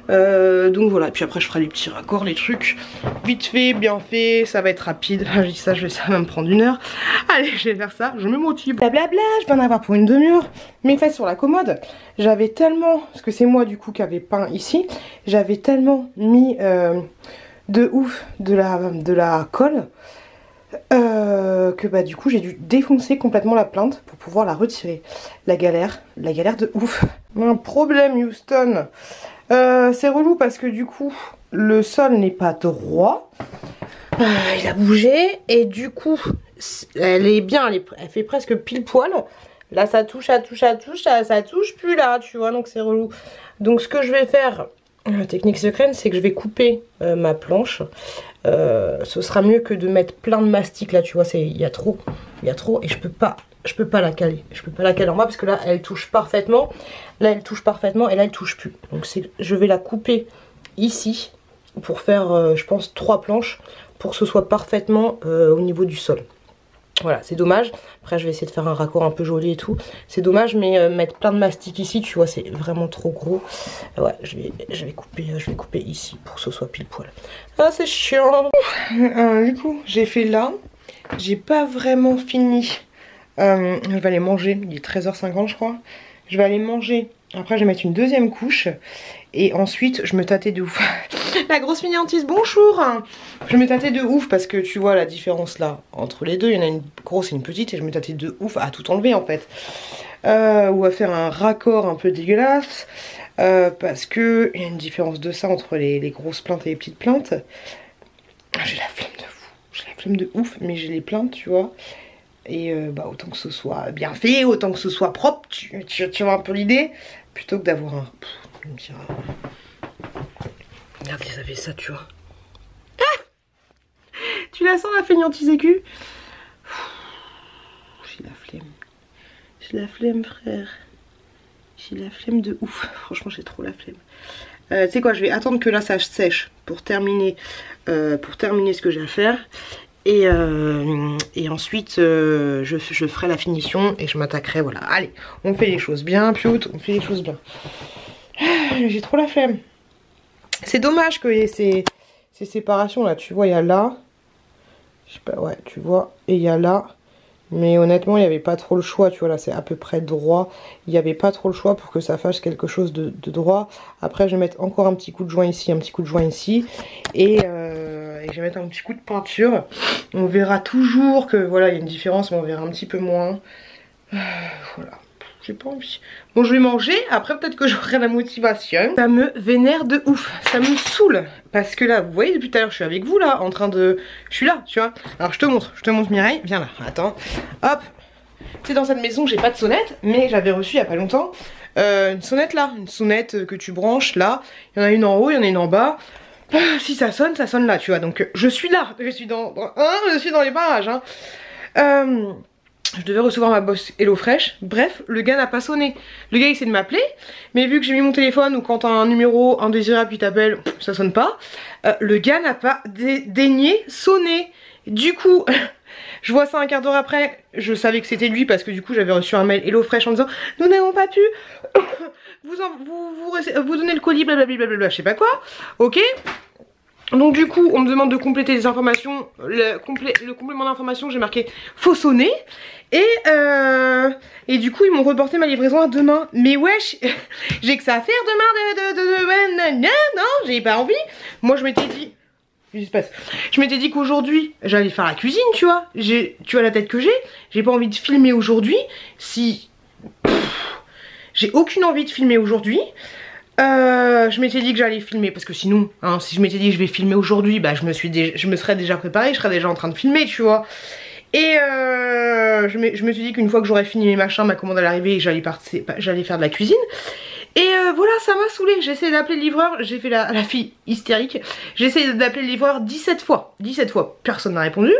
Speaker 1: Donc voilà, et puis après je ferai les petits raccords, les trucs vite fait, bien fait, ça va être rapide. Je dis ça, ça va me prendre 1 heure. Allez, je vais faire ça, je me motive. Blablabla, je vais en avoir pour une demi-heure. Mes fesses sur la commode, j'avais tellement, parce que c'est moi du coup qui avait peint ici, j'avais tellement mis de ouf de la colle que bah du coup j'ai dû défoncer complètement la plinthe pour pouvoir la retirer. La galère de ouf. Un problème, Houston. C'est relou parce que du coup le sol n'est pas droit, il a bougé et du coup elle est bien, elle fait presque pile poil. Là ça touche, ça touche plus là, tu vois, donc c'est relou. Donc ce que je vais faire, la technique secrète, c'est que je vais couper ma planche. Ce sera mieux que de mettre plein de mastic là, tu vois, il y a trop et je peux pas la caler. Je peux pas la caler en bas parce que là elle touche parfaitement. Là elle touche parfaitement et là elle touche plus. Donc je vais la couper ici pour faire je pense 3 planches pour que ce soit parfaitement au niveau du sol. Voilà, c'est dommage. Après je vais essayer de faire un raccord un peu joli et tout. C'est dommage, mais mettre plein de mastic ici, tu vois, c'est vraiment trop gros. Ouais, je vais couper ici pour que ce soit pile poil. Ah, c'est chiant. Du coup, j'ai fait là. J'ai pas vraiment fini. Je vais aller manger, il est 13h50 je crois. Je vais aller manger, après je vais mettre une deuxième couche. Et ensuite je me tâtais de ouf. La grosse fainéantise, bonjour. Je me tâtais de ouf parce que tu vois la différence là entre les deux. Il y en a une grosse et une petite et je me tâtais de ouf à tout enlever en fait. Ou à faire un raccord un peu dégueulasse. Parce que il y a une différence de ça entre les grosses plaintes et les petites plaintes. J'ai la flemme de fou. J'ai la flemme de ouf, mais j'ai les plaintes, tu vois. Et bah autant que ce soit bien fait, autant que ce soit propre, tu vois un peu l'idée. Plutôt que d'avoir un... Regarde, ils avaient ça, tu vois. Ah, tu la sens la fainéantise aiguë? J'ai la flemme. J'ai la flemme, frère. J'ai la flemme de ouf. Franchement, j'ai trop la flemme. Tu sais quoi, je vais attendre que là ça sèche pour terminer ce que j'ai à faire. Et ensuite je ferai la finition et je m'attaquerai, voilà. Allez, on fait les choses bien, Piout, on fait les choses bien. J'ai trop la flemme. C'est dommage qu'il y ait ces séparations là, tu vois, il y a là. Je sais pas, ouais, tu vois, et il y a là. Mais honnêtement, il n'y avait pas trop le choix, tu vois, là c'est à peu près droit. Il n'y avait pas trop le choix pour que ça fasse quelque chose de droit. Après, je vais mettre encore un petit coup de joint ici, un petit coup de joint ici. Et je vais mettre un petit coup de peinture. On verra toujours que, voilà, il y a une différence, mais on verra un petit peu moins. Voilà, j'ai pas envie. Bon, je vais manger, après peut-être que j'aurai la motivation. Ça me vénère de ouf, ça me saoule. Parce que là, vous voyez, depuis tout à l'heure, je suis avec vous là, en train de... Je suis là, tu vois. Alors je te montre Mireille, viens là, attends. Hop. Tu sais, dans cette maison, j'ai pas de sonnette, mais j'avais reçu il y a pas longtemps une sonnette là. Une sonnette que tu branches là. Il y en a une en haut, il y en a une en bas. Si ça sonne là, tu vois. Donc je suis là, je suis dans les parages, hein. Je devais recevoir ma box HelloFresh. Bref, le gars n'a pas sonné. Le gars essaie de m'appeler, mais vu que j'ai mis mon téléphone ou quand t'as un numéro indésirable puis t'appelles, ça sonne pas. Le gars n'a pas daigné sonner. Du coup, je vois ça un quart d'heure après. Je savais que c'était lui parce que du coup j'avais reçu un mail HelloFresh en disant nous n'avons pas pu vous donner le colis, blablabla, je sais pas quoi. Ok. Donc du coup on me demande de compléter les informations. Le complément d'information, j'ai marqué faut sonner. Et du coup ils m'ont reporté ma livraison à demain. Mais wesh, j'ai que ça à faire demain non, j'ai pas envie. Moi je m'étais dit, je m'étais dit qu'aujourd'hui j'allais faire la cuisine, tu vois. Tu vois la tête que j'ai pas envie de filmer aujourd'hui. J'ai aucune envie de filmer aujourd'hui. Je m'étais dit que j'allais filmer parce que sinon, hein, si je m'étais dit que je vais filmer aujourd'hui, bah je me serais déjà préparée, je serais déjà en train de filmer, tu vois. Et je me suis dit qu'une fois que j'aurais fini mes machins, ma commande allait arriver, j'allais faire de la cuisine. Et voilà, ça m'a saoulée. J'ai essayé d'appeler le livreur, j'ai fait la fille hystérique. J'ai essayé d'appeler le livreur 17 fois. 17 fois, personne n'a répondu.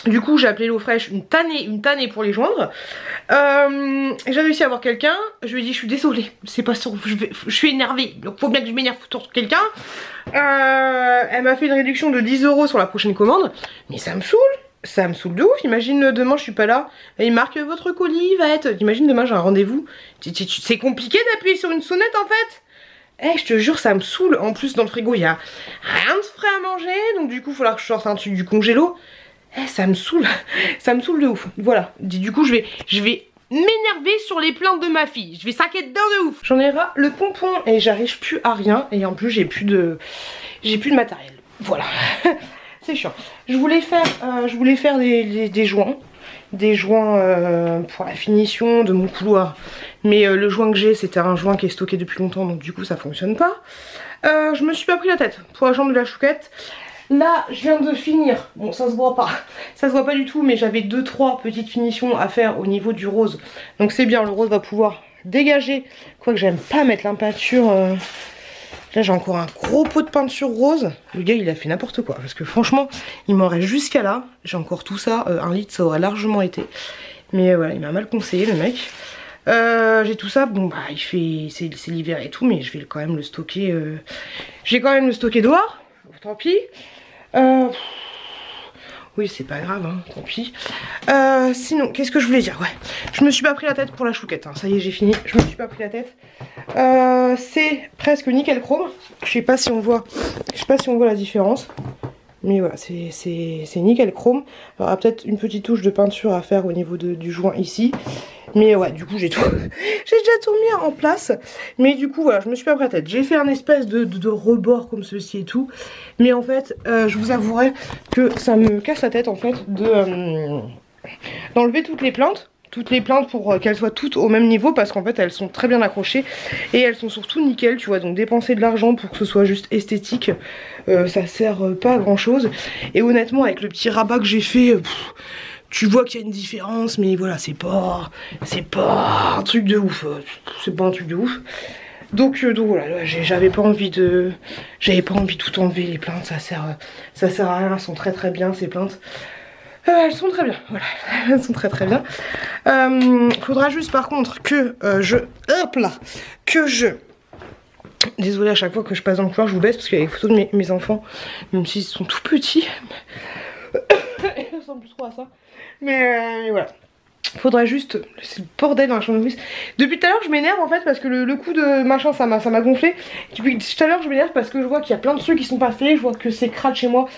Speaker 1: Du coup j'ai appelé l'eau fraîche, une tannée pour les joindre. J'ai réussi à avoir quelqu'un. Je lui ai dit je suis désolée, c'est pas sur, je suis énervée, donc faut bien que je m'énerve sur quelqu'un. Elle m'a fait une réduction de 10 € sur la prochaine commande. Mais ça me saoule. Ça me saoule de ouf. Imagine demain je suis pas là et il marque votre colis va être. Imagine demain j'ai un rendez-vous. C'est compliqué d'appuyer sur une sonnette en fait. Eh je te jure ça me saoule. En plus dans le frigo il y a rien de frais à manger. Donc du coup il faudra que je sorte un truc du congélo. Eh ça me saoule. Ça me saoule de ouf. Voilà. Du coup je vais m'énerver sur les plaintes de ma fille. Je vais saquer dedans de ouf. J'en ai ras le pompon et j'arrive plus à rien. Et en plus j'ai plus de matériel. Voilà. C'est chiant. Je voulais faire des joints. Des joints pour la finition de mon couloir. Mais le joint que j'ai, c'était un joint qui est stocké depuis longtemps. Donc du coup, ça fonctionne pas. Je me suis pas pris la tête pour la chambre de la chouquette. Là, je viens de finir. Bon, ça se voit pas. Ça se voit pas du tout. Mais j'avais 2-3 petites finitions à faire au niveau du rose. Donc c'est bien. Le rose va pouvoir dégager. Quoique j'aime pas mettre la peinture... Là j'ai encore un gros pot de peinture rose. Le gars il a fait n'importe quoi. Parce que franchement il m'en reste jusqu'à là. J'ai encore tout ça. 1 litre ça aurait largement été. Mais voilà il m'a mal conseillé le mec. J'ai tout ça. Bon bah il fait. C'est l'hiver et tout. Mais je vais quand même le stocker. Je vais quand même le stocker dehors. Tant pis. Oui c'est pas grave hein, tant pis. Sinon qu'est-ce que je voulais dire. Ouais. Je me suis pas pris la tête pour la chouquette hein. Ça y est j'ai fini. Je me suis pas pris la tête. C'est presque nickel chrome. Je sais pas si on voit la différence. Mais voilà, c'est nickel chrome. Alors, il y aura peut-être une petite touche de peinture à faire au niveau du joint ici. Mais ouais, du coup, j'ai déjà tout mis en place. Mais du coup, voilà, je me suis pas pris la tête. J'ai fait un espèce de rebord comme ceci et tout. Mais en fait, je vous avouerai que ça me casse la tête en fait d'enlever toutes les plaintes. Toutes les plaintes pour qu'elles soient toutes au même niveau parce qu'en fait elles sont très bien accrochées et elles sont surtout nickel tu vois, donc dépenser de l'argent pour que ce soit juste esthétique ça sert pas à grand chose. Et honnêtement avec le petit rabat que j'ai fait tu vois qu'il y a une différence mais voilà c'est pas un truc de ouf, c'est pas un truc de ouf. Donc voilà, j'avais pas envie de tout enlever les plaintes, ça sert à rien, elles sont très bien ces plaintes. Elles sont très bien, voilà, elles sont très bien. Faudra juste par contre que désolée à chaque fois que je passe dans le couloir je vous baisse parce qu'il y a les photos de mes enfants, même s'ils sont tout petits. Ils ressemblent plus trop à ça. Mais voilà. Faudrait juste... C'est le bordel dans la chambre de mon fils. Depuis tout à l'heure je m'énerve en fait parce que le coup de machin ça m'a gonflé. Depuis tout à l'heure je m'énerve parce que je vois qu'il y a plein de trucs qui sont pas faits. Je vois que c'est crade chez moi.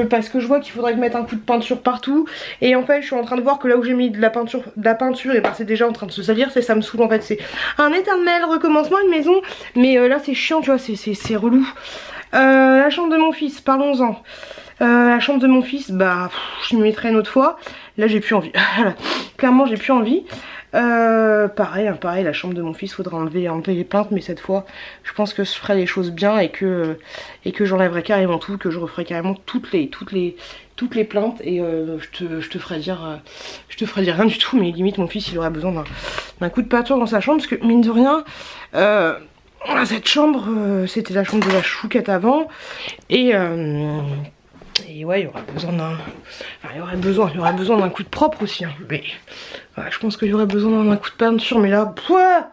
Speaker 1: Parce que je vois qu'il faudrait mettre un coup de peinture partout. Et en fait je suis en train de voir que là où j'ai mis de la peinture et ben c'est déjà en train de se salir. Ça me saoule en fait. C'est un éternel recommencement une maison. Mais là c'est chiant tu vois, c'est relou. La chambre de mon fils, parlons-en. La chambre de mon fils, bah je m'y mettrai une autre fois. Là j'ai plus envie. Clairement j'ai plus envie. Pareil, la chambre de mon fils, faudra enlever les plaintes, mais cette fois je pense que je ferai les choses bien et que j'enlèverai carrément tout, que je referai carrément toutes les plaintes et je te ferai dire rien du tout, mais limite mon fils il aurait besoin d'un coup de peinture dans sa chambre parce que mine de rien cette chambre c'était la chambre de la chouquette avant et ouais, il y aura besoin d'un... Enfin, il y aurait besoin d'un coup de propre aussi. Hein. Mais ouais, je pense qu'il y aurait besoin d'un coup de peinture. Mais là, pouah,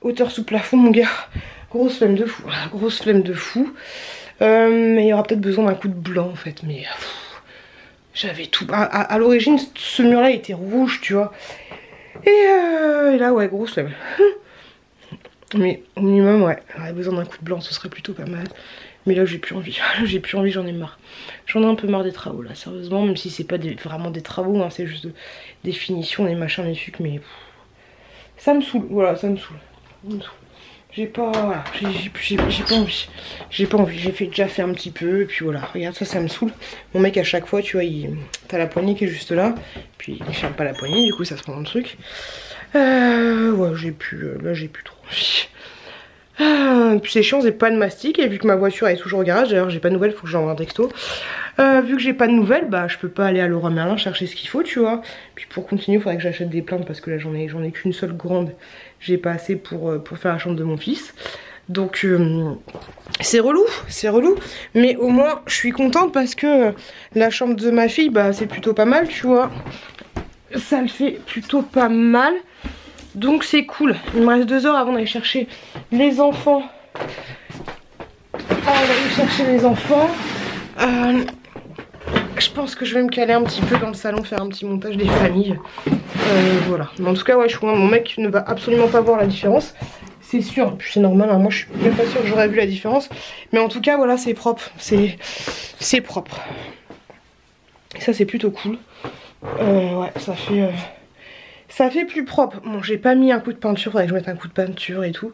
Speaker 1: hauteur sous plafond, mon gars. Grosse flemme de fou. Grosse flemme de fou. Mais il y aura peut-être besoin d'un coup de blanc, en fait. Mais j'avais tout... À l'origine, ce mur-là était rouge, tu vois. Et là, ouais, grosse flemme. Mais au minimum, ouais, il y aurait besoin d'un coup de blanc. Ce serait plutôt pas mal. Mais là j'ai plus envie, j'en ai marre. J'en ai un peu marre des travaux là, sérieusement, même si c'est pas vraiment des travaux, hein, c'est juste des finitions, des machins, des trucs, mais ça me saoule, voilà, ça me saoule. J'ai pas, voilà, j'ai pas envie, j'ai déjà fait un petit peu, et puis voilà, regarde ça me saoule. Mon mec à chaque fois, tu vois, t'as la poignée qui est juste là, puis il ferme pas la poignée, du coup ça se prend dans le truc. Ouais, là j'ai plus trop envie. Puis c'est chiant, j'ai pas de mastic et vu que ma voiture est toujours au garage, d'ailleurs j'ai pas de nouvelles, faut que j'envoie un texto. Vu que j'ai pas de nouvelles, bah je peux pas aller à Leroy Merlin chercher ce qu'il faut, tu vois. Puis pour continuer, il faudrait que j'achète des plantes parce que là j'en ai qu'une seule grande. J'ai pas assez pour faire la chambre de mon fils. Donc c'est relou, mais au moins je suis contente parce que la chambre de ma fille, bah c'est plutôt pas mal, tu vois. Ça le fait plutôt pas mal. Donc c'est cool. Il me reste 2 heures avant d'aller chercher les enfants. Je pense que je vais me caler un petit peu dans le salon, faire un petit montage des familles. Voilà. Mais en tout cas, ouais, je crois que mon mec ne va absolument pas voir la différence. C'est sûr, puis c'est normal, hein. Moi je suis même pas sûre que j'aurais vu la différence. Mais en tout cas, voilà, c'est propre. C'est propre. Et ça, c'est plutôt cool. Ouais, ça fait plus propre. Bon, j'ai pas mis un coup de peinture, faudrait que je mette un coup de peinture et tout.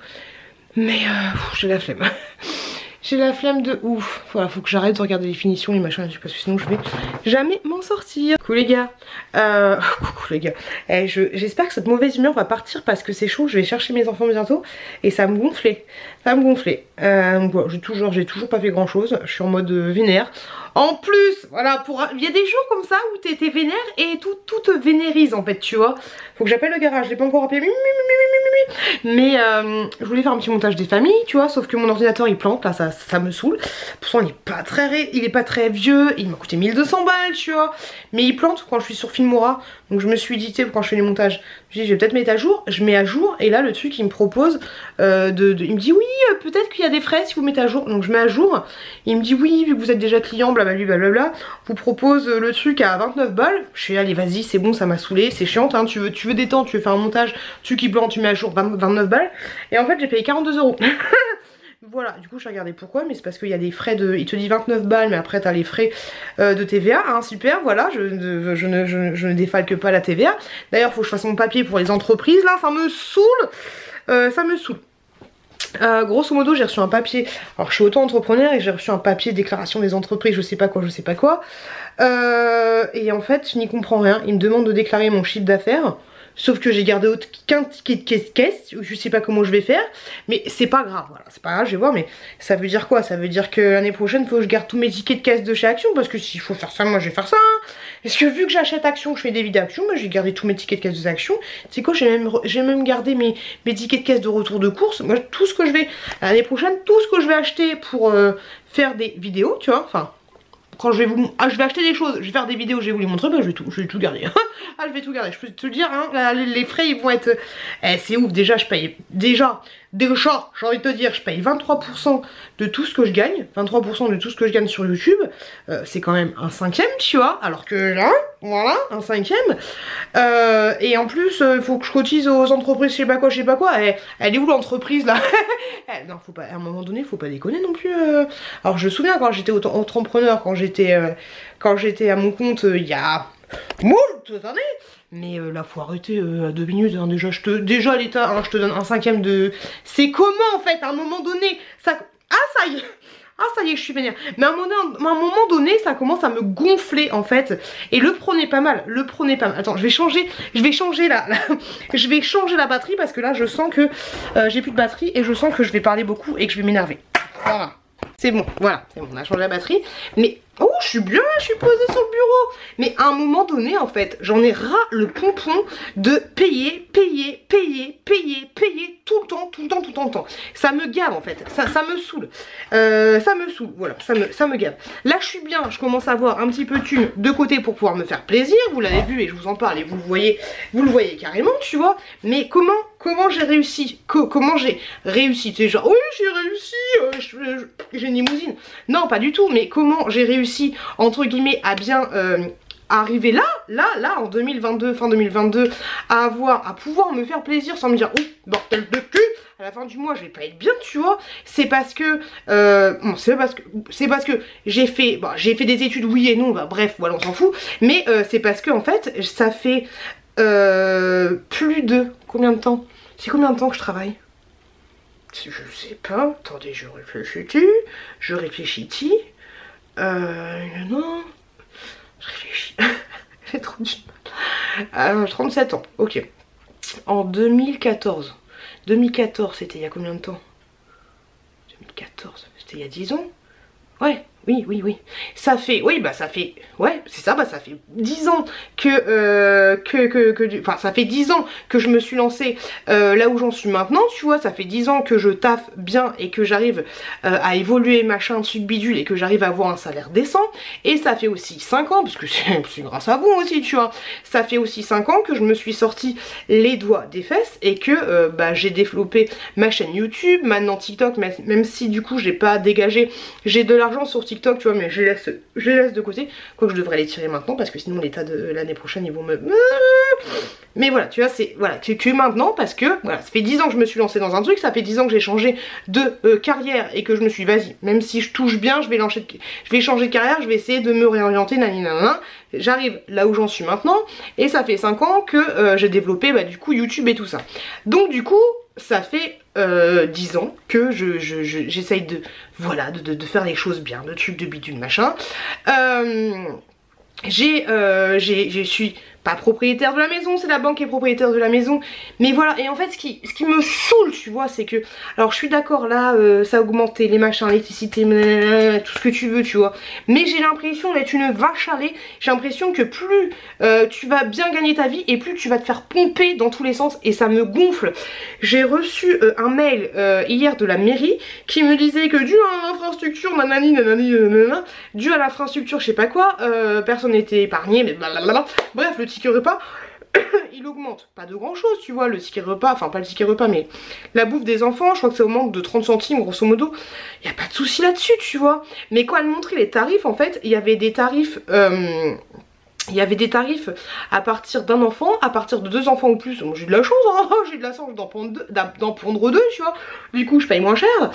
Speaker 1: Mais j'ai la flemme. J'ai la flemme de ouf. Voilà, faut que j'arrête de regarder les finitions, les machins, parce que sinon je vais jamais m'en sortir. Coucou les gars. Coucou les gars. J'espère que cette mauvaise humeur va partir parce que c'est chaud. Je vais chercher mes enfants bientôt et ça me gonflait. Bon, j'ai toujours pas fait grand chose. Je suis en mode vénère. En plus, voilà, il y a des jours comme ça où t'es vénère et tout te vénérise en fait, tu vois. Faut que j'appelle le garage, je l'ai pas encore appelé. Mais je voulais faire un petit montage des familles, tu vois, sauf que mon ordinateur il plante, là ça me saoule. Pourtant il est pas très vieux, il m'a coûté 1200 balles, tu vois. Mais il plante quand je suis sur Filmora. Donc je me suis dit, tu sais, quand je fais les montages, je vais peut-être mettre à jour. Je mets à jour et là le truc il me propose il me dit oui, peut-être qu'il y a des frais si vous mettez à jour. Donc je mets à jour. Il me dit oui, vu que vous êtes déjà client, blablabla, vous propose le truc à 29 balles. Je fais allez vas-y, c'est bon, ça m'a saoulé, c'est chiant, hein, tu veux détendre, tu veux faire un montage, tu qui plante, tu mets à jour 29 balles. Et en fait j'ai payé 42 €. Voilà, du coup je vais regarder pourquoi, mais c'est parce qu'il y a des frais de... Il te dit 29 balles, mais après t'as les frais de TVA, hein, super, voilà, je ne défalque pas la TVA. D'ailleurs faut que je fasse mon papier pour les entreprises, là, ça me saoule. Grosso modo j'ai reçu un papier, alors je suis auto-entrepreneur et j'ai reçu un papier déclaration des entreprises, je sais pas quoi. Et en fait je n'y comprends rien, il me demande de déclarer mon chiffre d'affaires. Sauf que j'ai gardé qu'un ticket de caisse, je sais pas comment je vais faire, mais c'est pas grave, voilà, c'est pas grave, je vais voir, mais ça veut dire quoi? Ça veut dire que l'année prochaine, faut que je garde tous mes tickets de caisse de chez Action, parce que s'il faut faire ça, moi je vais faire ça, hein. Parce que vu que j'achète Action, je fais des vidéos Action, moi j'ai gardé tous mes tickets de caisse de Action, tu sais quoi, j'ai même gardé mes tickets de caisse de retour de course, moi tout ce que je vais, l'année prochaine, tout ce que je vais acheter pour faire des vidéos, tu vois, enfin... Quand je vais acheter des choses, je vais faire des vidéos, je vais vous les montrer, bah je vais tout garder. Ah je vais tout garder, je peux te le dire, hein, là, les frais ils vont être... c'est ouf, déjà je paye... Déjà, j'ai envie de te dire, je paye 23% de tout ce que je gagne. 23% de tout ce que je gagne sur YouTube. C'est quand même un 5e, tu vois. Alors que là, voilà, un 5e. Et en plus, il faut que je cotise aux entreprises, je sais pas quoi. Elle est où l'entreprise là? Non, faut pas, à un moment donné, faut pas déconner non plus. Alors je me souviens quand j'étais entrepreneur, quand j'étais à mon compte il y a moult années. Mais là faut arrêter à 2 minutes, hein. Déjà l'état, hein, je te donne un 5e de... C'est comment en fait, à un moment donné, ça... Ah ça y est, je suis vénère. Mais à un moment donné, ça commence à me gonfler en fait. Et le prenez pas mal, Attends, je vais changer la batterie parce que là je sens que j'ai plus de batterie et je sens que je vais parler beaucoup et que je vais m'énerver. Voilà. C'est bon, voilà, c'est bon, on a changé la batterie. Mais, oh, je suis bien, je suis posée sur le bureau. Mais à un moment donné, en fait, j'en ai ras le pompon de payer tout le temps. Ça me gave, en fait, ça me saoule. Voilà, ça me gave. Là, je suis bien, je commence à avoir un petit peu de thune de côté pour pouvoir me faire plaisir. Vous l'avez vu et je vous en parle et vous le voyez carrément, tu vois. Mais comment j'ai réussi? Comment j'ai réussi? C'est genre, oui, j'ai réussi, j'ai une limousine. Non, pas du tout, mais comment j'ai réussi, entre guillemets, à bien arriver là, en 2022, fin 2022, à pouvoir me faire plaisir sans me dire, oh, bordel de cul, à la fin du mois, je vais pas être bien, tu vois. C'est parce que, bon, c'est parce que j'ai fait des études, oui et non, bah, bref, voilà, on s'en fout. Mais c'est parce que, en fait, ça fait plus de, combien de temps? C'est combien de temps que je travaille? Je sais pas, attendez, je réfléchis. Non, je réfléchis. J'ai trop du mal. 37 ans, ok. En 2014. 2014, c'était il y a combien de temps? 2014, c'était il y a 10 ans? Ouais, Oui, oui, oui. Ça fait, oui, bah ça fait, ouais, c'est ça, bah ça fait 10 ans enfin ça fait 10 ans que je me suis lancée là où j'en suis maintenant, tu vois, ça fait 10 ans que je taffe bien et que j'arrive à évoluer machin, truc bidule et que j'arrive à avoir un salaire décent. Et ça fait aussi 5 ans, parce que c'est grâce à vous aussi, tu vois, ça fait aussi 5 ans que je me suis sorti les doigts des fesses et que bah j'ai développé ma chaîne YouTube, maintenant TikTok, même si du coup j'ai pas dégagé, j'ai de l'argent sur TikTok, tu vois, mais je les laisse de côté. Quoique je devrais les tirer maintenant parce que sinon l'état de l'année prochaine ils vont me... Mais voilà, tu vois, c'est voilà, que maintenant parce que voilà, ça fait 10 ans que je me suis lancée dans un truc, ça fait 10 ans que j'ai changé de carrière et que je me suis vas-y, même si je touche bien, je vais changer de carrière, je vais essayer de me réorienter, nanana. J'arrive là où j'en suis maintenant et ça fait 5 ans que j'ai développé bah, du coup YouTube et tout ça. Donc du coup ça fait 10 ans que j'essaye de, voilà, de faire les choses bien, de trucs de bidule machin. Je suis pas propriétaire de la maison, c'est la banque qui est propriétaire de la maison, mais voilà. Et en fait ce qui me saoule, tu vois, c'est que, alors je suis d'accord là, ça a augmenté les machins, l'électricité, tout ce que tu veux, tu vois, mais j'ai l'impression d'être une vache à lait. J'ai l'impression que plus tu vas bien gagner ta vie et plus tu vas te faire pomper dans tous les sens et ça me gonfle. J'ai reçu un mail hier de la mairie qui me disait que dû à l'infrastructure, nanani nanani nanana, dû à l'infrastructure je sais pas quoi, personne n'était épargné, mais blablabla. Bref, le ticket repas il augmente, pas de grand chose, tu vois, le ticket repas, enfin pas le ticket repas mais la bouffe des enfants, je crois que ça augmente de 30 centimes grosso modo, y a pas de souci là-dessus, tu vois. Mais quand elle montrait les tarifs, en fait, il y avait des tarifs à partir d'un enfant, à partir de 2 enfants ou plus. Bon, j'ai de la chance, hein, j'ai de la chance d'en pondre 2, tu vois, du coup je paye moins cher.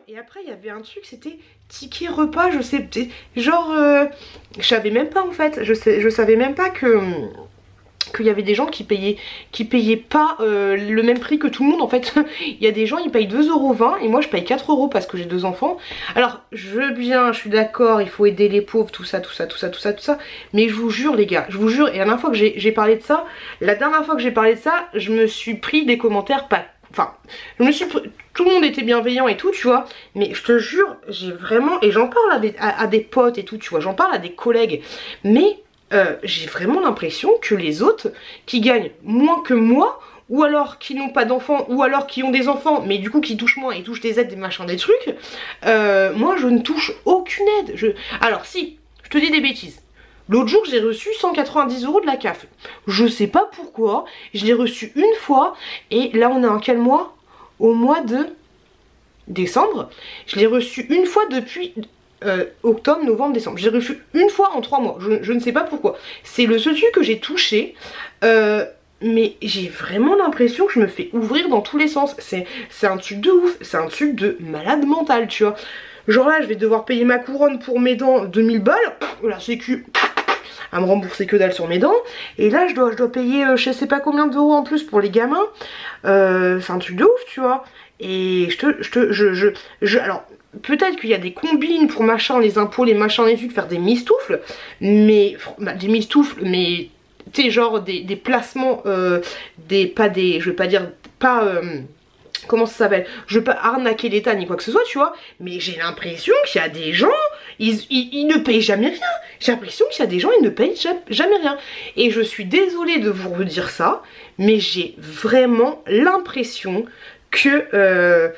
Speaker 1: Et après il y avait un truc, c'était ticket repas, je sais, genre je savais même pas en fait, je savais même pas qu'il y avait des gens qui payaient pas le même prix que tout le monde en fait. Il y a des gens ils payent 2,20 € et moi je paye 4 € parce que j'ai 2 enfants. Alors je veux bien, je suis d'accord, il faut aider les pauvres, tout ça, mais je vous jure les gars, je vous jure, et la dernière fois que j'ai parlé de ça, je me suis pris des commentaires pas... Enfin, tout le monde était bienveillant et tout, tu vois, mais je te jure, j'ai vraiment, et j'en parle à des potes et tout, tu vois, j'en parle à des collègues, mais j'ai vraiment l'impression que les autres qui gagnent moins que moi, ou alors qui n'ont pas d'enfants, ou alors qui ont des enfants, mais du coup qui touchent moins et touchent des aides, des machins, des trucs, moi je ne touche aucune aide. Alors si, je te dis des bêtises. L'autre jour j'ai reçu 190 € de la CAF. Je sais pas pourquoi, je l'ai reçu une fois et là on est en quel mois? Au mois de décembre. Je l'ai reçu une fois depuis octobre, novembre, décembre. J'ai reçu une fois en 3 mois. Je ne sais pas pourquoi. C'est le seul truc que j'ai touché. Mais j'ai vraiment l'impression que je me fais ouvrir dans tous les sens. C'est un truc de ouf. C'est un truc de malade mental, tu vois. Genre là je vais devoir payer ma couronne pour mes dents 2000 balles. La sécu à me rembourser que dalle sur mes dents. Et là je dois payer je sais pas combien d'euros en plus pour les gamins. C'est un truc de ouf, tu vois. Et alors peut-être qu'il y a des combines pour machin, les impôts, les machins, les trucs, faire des mistoufles. Mais des mistoufles, mais tu sais, genre des placements, je vais pas dire pas comment ça s'appelle, je veux pas arnaquer l'État ni quoi que ce soit, tu vois, mais j'ai l'impression qu'il y a des gens, ils ne payent jamais rien. J'ai l'impression qu'il y a des gens, ils ne payent jamais rien. Et je suis désolée de vous redire ça, mais j'ai vraiment l'impression que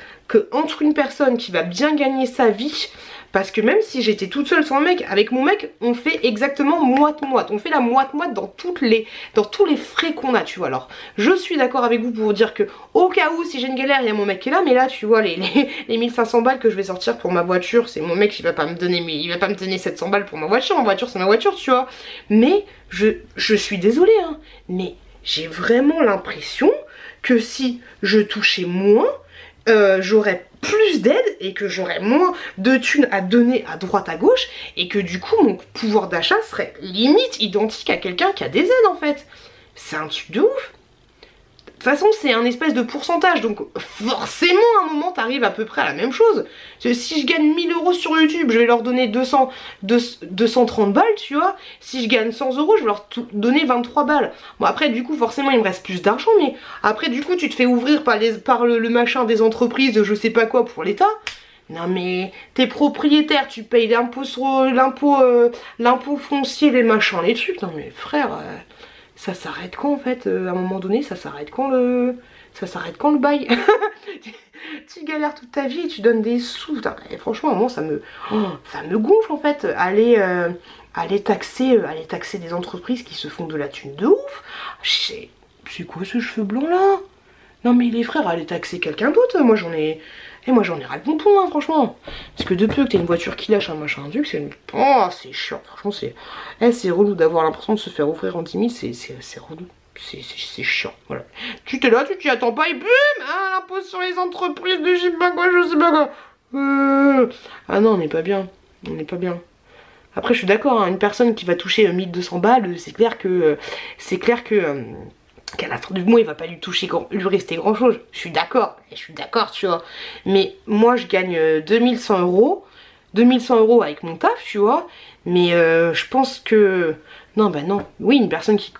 Speaker 1: entre une personne qui va bien gagner sa vie, parce que même si j'étais toute seule sans mec, avec mon mec on fait exactement moite-moite, on fait la moite-moite dans tous les frais qu'on a, tu vois. Alors je suis d'accord avec vous pour vous dire que au cas où si j'ai une galère il y a mon mec qui est là, mais là tu vois les 1500 balles que je vais sortir pour ma voiture, c'est mon mec qui va pas me donner, mais il va pas me donner 700 balles pour ma voiture c'est ma voiture, tu vois. Mais je suis désolée hein, mais j'ai vraiment l'impression que si je touchais moins, j'aurais plus d'aide et que j'aurais moins de thunes à donner à droite à gauche et que du coup mon pouvoir d'achat serait limite identique à quelqu'un qui a des aides en fait. C'est un truc de ouf. De toute façon c'est un espèce de pourcentage, donc forcément à un moment t'arrives à peu près à la même chose. Si je gagne 1000 € sur YouTube, je vais leur donner 230 balles, tu vois. Si je gagne 100 €, je vais leur donner 23 balles. Bon après du coup forcément il me reste plus d'argent, mais après du coup tu te fais ouvrir par le machin des entreprises de je sais pas quoi pour l'État. Non mais t'es propriétaire, tu payes l'impôt sur l'impôt foncier, les machins, les trucs. Non mais frère, ça s'arrête quand en fait? À un moment donné, ça s'arrête quand le bail? Tu galères toute ta vie et tu donnes des sous. Putain, et franchement, à un moment, ça me gonfle en fait. Aller taxer des entreprises qui se font de la thune de ouf. C'est quoi ce cheveu blanc là? Non mais les frères, aller taxer quelqu'un d'autre, moi j'en ai ras le pompon, hein, franchement. Parce que de peu que t'as une voiture qui lâche un machin, un truc, c'est chiant, franchement, c'est relou d'avoir l'impression de se faire offrir en 10 000, c'est relou. C'est chiant, voilà. Tu t'es là, tu t'y attends pas et bum, hein, l'impôt sur les entreprises de je sais pas quoi, je sais pas quoi. Ah non, on n'est pas bien, on n'est pas bien. Après, je suis d'accord, hein, une personne qui va toucher 1200 balles, c'est clair que qu'à la fin du mois il va pas lui rester grand chose. Je suis d'accord, tu vois. Mais moi je gagne 2100 euros avec mon taf, tu vois. Mais je pense que non, bah non, oui, une personne qui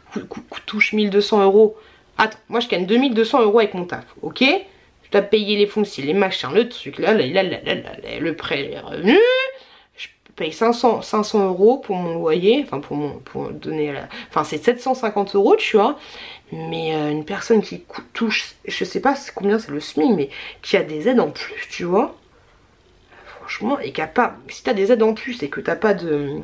Speaker 1: touche 1200 euros. Attends, moi je gagne 2200 euros avec mon taf, ok. Je dois payer les fonciers, les machins, le truc là, le prêt, les revenus. Je paye 500 euros pour mon loyer, enfin pour donner enfin c'est 750 euros, tu vois. Mais une personne qui touche, je sais pas combien c'est le SMIC, mais qui a des aides en plus, tu vois. Franchement, et qui a pas, si t'as des aides en plus et que t'as pas de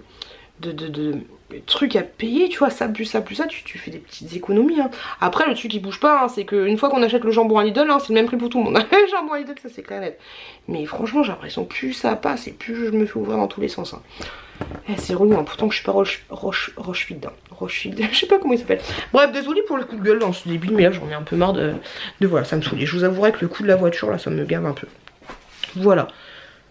Speaker 1: trucs à payer, tu vois, ça plus ça, tu fais des petites économies, hein. Après, le truc qui bouge pas, hein, c'est qu'une fois qu'on achète le jambon à Lidl, hein, c'est le même prix pour tout le monde. Le jambon à Lidl, ça c'est clair net. Mais franchement, j'ai l'impression plus ça passe et plus je me fais ouvrir dans tous les sens, hein. C'est relou, hein, pourtant que je suis pas Rochefide, je sais pas comment il s'appelle. Bref, désolé pour le coup de gueule dans ce début, mais là j'en ai un peu marre de voilà, ça me saoule. Je vous avouerai que le coup de la voiture là, ça me gave un peu. Voilà,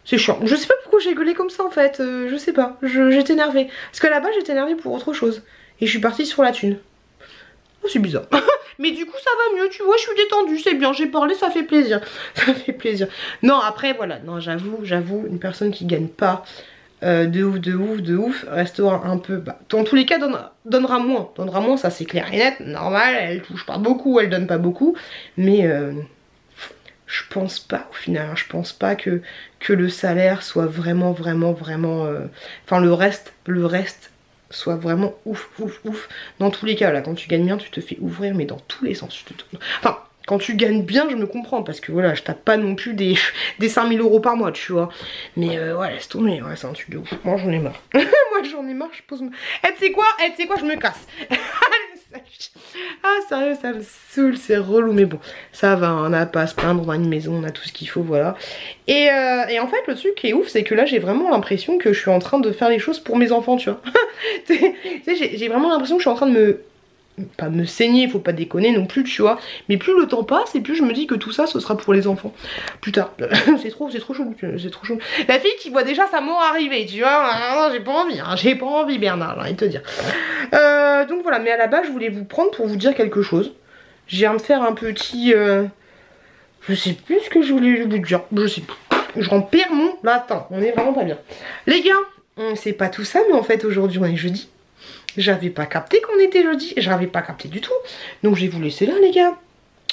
Speaker 1: c'est chiant. Je sais pas pourquoi j'ai gueulé comme ça en fait, je sais pas, j'étais énervée. Parce que là-bas j'étais énervée pour autre chose. Et je suis partie sur la thune. Oh, c'est bizarre. Mais du coup ça va mieux, tu vois, je suis détendue, c'est bien, j'ai parlé, ça fait plaisir. Ça fait plaisir. Non, après voilà, non, j'avoue, une personne qui gagne pas de ouf, restera un peu, bah, dans tous les cas donnera moins, ça c'est clair et net, normal, elle touche pas beaucoup, elle donne pas beaucoup, mais je pense pas au final, hein, je pense pas que le salaire soit vraiment, enfin le reste soit vraiment ouf. Dans tous les cas, là, quand tu gagnes bien, tu te fais ouvrir, mais dans tous les sens, enfin, quand tu gagnes bien, je me comprends, parce que voilà, je tape pas non plus des 5000 euros par mois, tu vois. Mais ouais, laisse tomber, ouais, c'est un truc de ouf. Moi, j'en ai marre. Moi, j'en ai marre, je pose... tu sais quoi, je me casse. Ah, sérieux, ça me saoule, c'est relou, mais bon, ça va, on n'a pas à se plaindre, on a une maison, on a tout ce qu'il faut, voilà. Et en fait, le truc qui est ouf, c'est que là, j'ai vraiment l'impression que je suis en train de faire les choses pour mes enfants, tu vois. Tu sais, j'ai vraiment l'impression que je suis en train de pas me saigner, faut pas déconner non plus, tu vois. Mais plus le temps passe et plus je me dis que tout ça, ce sera pour les enfants. Plus tard. c'est trop chaud, c'est trop chaud. La fille qui voit déjà sa mort arriver, tu vois. Non, j'ai pas envie, Bernard, j'ai envie de te dire. Donc voilà, mais à la base, je voulais vous prendre pour vous dire quelque chose. Je viens de faire un petit... Je sais plus ce que je voulais vous dire, je sais plus. J'en perds mon latin, on est vraiment pas bien. Les gars, c'est pas tout ça, mais en fait, aujourd'hui, on est jeudi. J'avais pas capté qu'on était jeudi, j'avais pas capté du tout. Donc je vais vous laisser là les gars.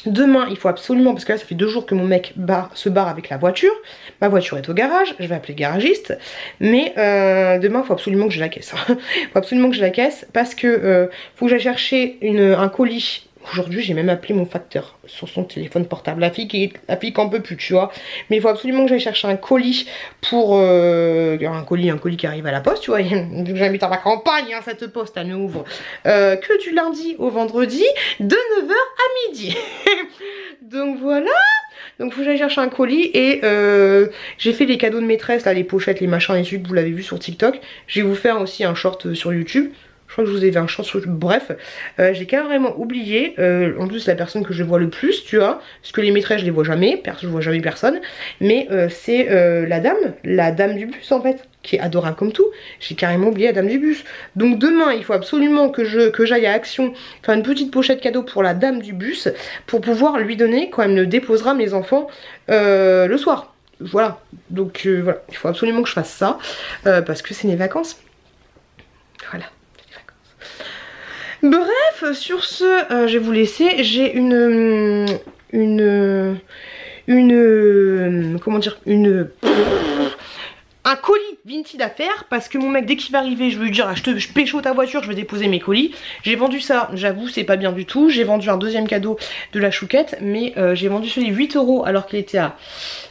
Speaker 1: Demain il faut absolument, parce que là ça fait 2 jours que mon mec se barre avec la voiture. Ma voiture est au garage, je vais appeler le garagiste. Mais demain il faut absolument que je la caisse. Il faut absolument que je la caisse parce que faut que j'aille chercher un colis. Aujourd'hui j'ai même appelé mon facteur sur son téléphone portable, la fille qui en peut plus, tu vois. Mais il faut absolument que j'aille chercher un colis pour un colis qui arrive à la poste, tu vois. J'habite à la campagne, hein, cette poste elle ne ouvre que du lundi au vendredi de 9h à midi. Donc voilà. Donc faut que j'aille chercher un colis et j'ai fait les cadeaux de maîtresse là, les pochettes, les machins, les trucs, vous l'avez vu sur TikTok. Je vais vous faire aussi un short sur YouTube. Je crois que je vous ai fait un short sur YouTube. Bref, j'ai carrément oublié. En plus, la personne que je vois le plus, tu vois, parce que les maîtresses, je les vois jamais. Je vois jamais personne. Mais c'est la dame du bus en fait, qui est adorable comme tout. J'ai carrément oublié la dame du bus. Donc demain, il faut absolument que j'aille à Action faire une petite pochette cadeau pour la dame du bus pour pouvoir lui donner quand elle me déposera mes enfants le soir. Voilà. Donc voilà, il faut absolument que je fasse ça parce que c'est les vacances. Voilà. Bref, sur ce, je vais vous laisser. J'ai une comment dire, un colis Vinted à faire parce que mon mec dès qu'il va arriver je vais lui dire ah, je pécho ta voiture, je vais déposer mes colis. J'ai vendu ça, j'avoue c'est pas bien du tout. J'ai vendu un deuxième cadeau de la chouquette mais j'ai vendu celui 8 € alors qu'il était à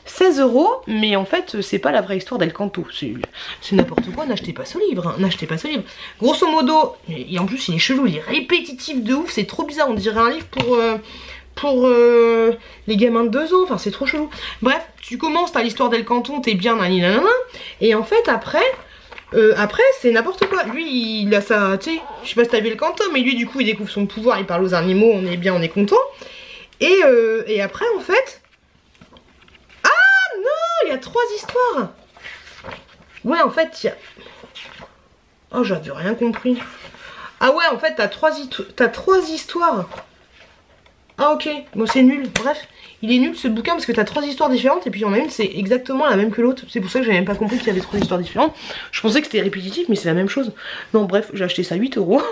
Speaker 1: 16 €. Mais en fait c'est pas la vraie histoire d'El Canto, c'est n'importe quoi. N'achetez pas ce livre, hein. N'achetez pas ce livre. Grosso modo, et en plus il est chelou, il est répétitif de ouf, c'est trop bizarre, on dirait un livre pour les gamins de 2 ans, enfin c'est trop chelou. Bref, tu commences, t'as l'histoire d'El Canton, t'es bien nanana, et en fait après c'est n'importe quoi. Lui il a ça, tu sais, je sais pas si t'as vu El Canton, mais lui du coup il découvre son pouvoir, il parle aux animaux, on est bien, on est content. Et après en fait, ah non, il y a 3 histoires. Ouais en fait il y a... Oh j'avais rien compris. Ah ouais en fait t'as 3 histoires. Ah ok, bon c'est nul, bref, il est nul ce bouquin parce que t'as 3 histoires différentes et puis il y en a une c'est exactement la même que l'autre. C'est pour ça que j'avais même pas compris qu'il y avait 3 histoires différentes. Je pensais que c'était répétitif mais c'est la même chose. Non bref, j'ai acheté ça 8 €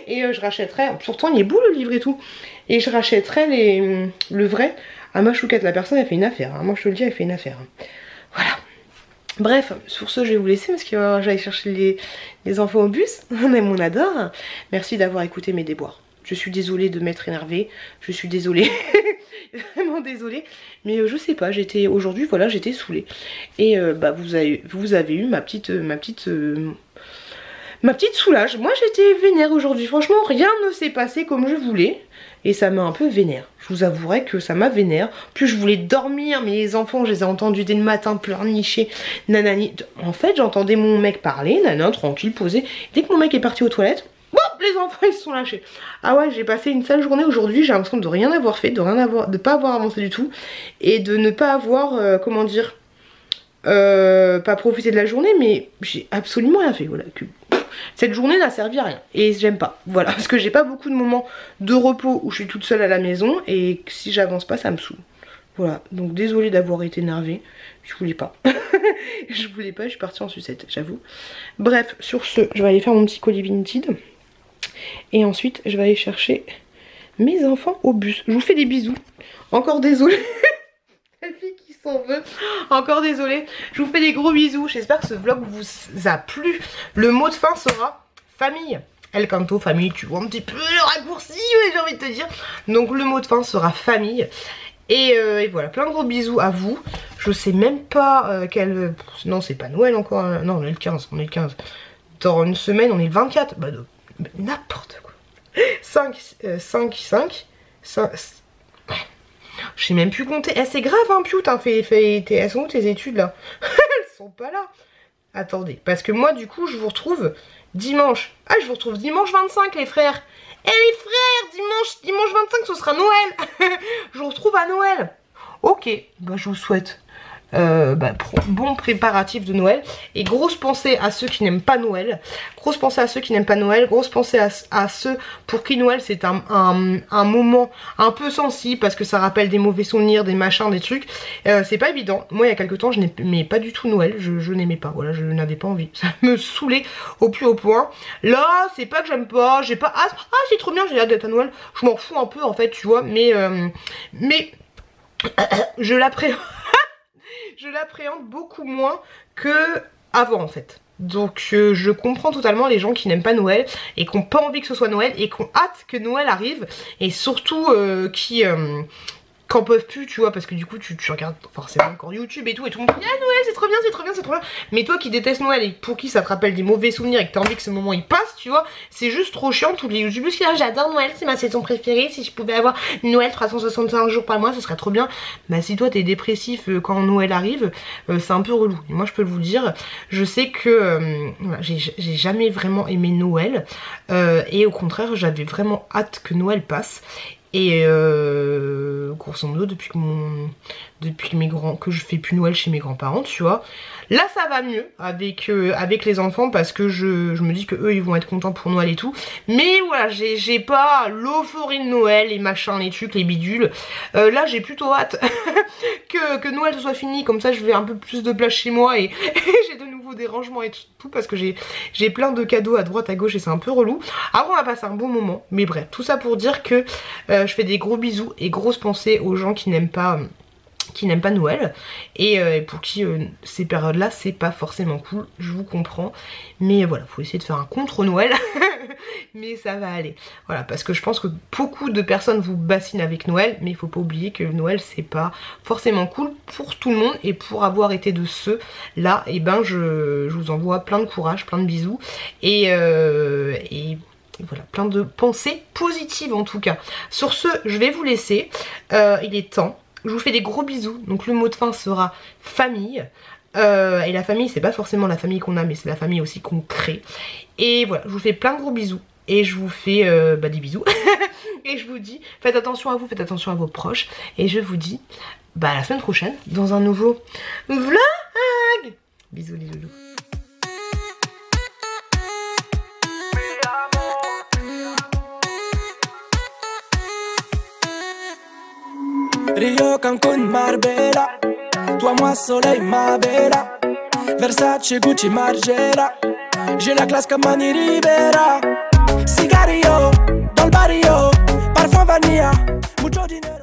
Speaker 1: et je rachèterai, pourtant il est beau le livre et tout. Et je rachèterai le vrai à ma chouquette. La personne elle fait une affaire, hein. Moi je te le dis, elle fait une affaire, hein. Voilà. Bref, sur ce je vais vous laisser parce que j'allais chercher les enfants au bus. On adore. Merci d'avoir écouté mes déboires. Je suis désolée de m'être énervée, je suis désolée, vraiment désolée, mais je sais pas, aujourd'hui voilà, j'étais saoulée. Et bah vous avez eu ma petite soulage. Moi j'étais vénère aujourd'hui, franchement rien ne s'est passé comme je voulais. Et ça m'a un peu vénère, je vous avouerai que ça m'a vénère. Plus je voulais dormir, mais les enfants je les ai entendus dès le matin pleurnicher, nanani. En fait j'entendais mon mec parler, nana, tranquille, posé. Dès que mon mec est parti aux toilettes, les enfants ils se sont lâchés. Ah ouais, j'ai passé une sale journée aujourd'hui, j'ai l'impression de rien avoir fait, de pas avoir avancé du tout et de ne pas avoir comment dire, pas profité de la journée, mais j'ai absolument rien fait. Voilà, cette journée n'a servi à rien et j'aime pas, voilà, parce que j'ai pas beaucoup de moments de repos où je suis toute seule à la maison et si j'avance pas ça me saoule. Voilà, donc désolée d'avoir été énervée, je voulais pas. Je voulais pas, je suis partie en sucette, j'avoue. Bref, sur ce, je vais aller faire mon petit colis Vinted. Et ensuite, je vais aller chercher mes enfants au bus. Je vous fais des bisous. Encore désolée. La fille qui s'en veut. Encore désolée. Je vous fais des gros bisous. J'espère que ce vlog vous a plu. Le mot de fin sera famille. El Canto, famille, tu vois un petit peu le raccourci, j'ai envie de te dire. Donc le mot de fin sera famille. Et voilà, plein de gros bisous à vous. Je sais même pas quel... Non, c'est pas Noël encore. Non, on est le 15. On est le 15. Dans une semaine, on est le 24. Bah, n'importe quoi. 5. Je sais même plus compter. Eh, c'est grave, hein, Piou, elles sont où tes études là? Elles sont pas là. Attendez, parce que moi, du coup, je vous retrouve dimanche. Ah, je vous retrouve dimanche 25, les frères. Eh, les frères, dimanche 25, ce sera Noël. Je vous retrouve à Noël. Ok, bah, je vous souhaite bon préparatif de Noël. Et grosse pensée à ceux qui n'aiment pas Noël. Grosse pensée à ceux qui n'aiment pas Noël. Grosse pensée à ceux pour qui Noël c'est un moment un peu sensible parce que ça rappelle des mauvais souvenirs, des machins, des trucs. C'est pas évident. Moi il y a quelques temps je n'aimais pas du tout Noël. Je n'aimais pas. Voilà, je n'avais pas envie. Ça me saoulait au plus haut point. Là c'est pas que j'aime pas. J'ai pas. Ah c'est trop bien, j'ai hâte d'être à Noël. Je m'en fous un peu en fait, tu vois. Mais je l'appréhende. Je l'appréhende beaucoup moins que avant en fait. Donc je comprends totalement les gens qui n'aiment pas Noël et qui n'ont pas envie que ce soit Noël et qui ont hâte que Noël arrive. Et surtout qui qu'en peuvent plus, tu vois, parce que du coup tu regardes forcément encore YouTube et tout le monde dit ah Noël c'est trop bien, c'est trop bien, c'est trop bien. Mais toi qui détestes Noël et pour qui ça te rappelle des mauvais souvenirs et que t'as envie que ce moment il passe, tu vois, c'est juste trop chiant. Tous les youtubeurs qui disent j'adore Noël, c'est ma saison préférée, si je pouvais avoir Noël 365 jours par mois ce serait trop bien. Bah si toi t'es dépressif quand Noël arrive, c'est un peu relou. Et moi je peux vous le dire, je sais que voilà, j'ai jamais vraiment aimé Noël et au contraire j'avais vraiment hâte que Noël passe. Et grosso modo depuis que je fais plus Noël chez mes grands-parents, tu vois. Là ça va mieux avec les enfants parce que je me dis que eux ils vont être contents pour Noël et tout. Mais voilà, j'ai pas l'euphorie de Noël, les machins, les trucs, les bidules. Là j'ai plutôt hâte que Noël soit fini, comme ça je vais un peu plus de place chez moi et j'ai de nouveau des rangements et tout parce que j'ai plein de cadeaux à droite à gauche et c'est un peu relou. Après on va passer un bon moment, mais bref, tout ça pour dire que je fais des gros bisous et grosses pensées aux gens qui n'aiment pas qui n'aiment pas Noël et pour qui ces périodes-là c'est pas forcément cool, je vous comprends. Mais voilà, faut essayer de faire un contre Noël, mais ça va aller. Voilà, parce que je pense que beaucoup de personnes vous bassinent avec Noël, mais il faut pas oublier que Noël c'est pas forcément cool pour tout le monde. Et pour avoir été de ceux là, et ben je vous envoie plein de courage, plein de bisous et voilà, plein de pensées positives en tout cas. Sur ce, je vais vous laisser, il est temps. Je vous fais des gros bisous. Donc le mot de fin sera famille. Et la famille, c'est pas forcément la famille qu'on a, mais c'est la famille aussi qu'on crée. Et voilà, je vous fais plein de gros bisous. Et je vous fais des bisous. Et je vous dis, faites attention à vous, faites attention à vos proches. Et je vous dis, à la semaine prochaine, dans un nouveau vlog. Bisous les loulous.
Speaker 2: Rio, Cancun, Marbella. Toi, moi, soleil, ma bella. Versace, Gucci, Margiela. J'ai la classe comme Mani Rivera. Cigarillo, dans le barrio. Parfum vanilla, mucho dinero.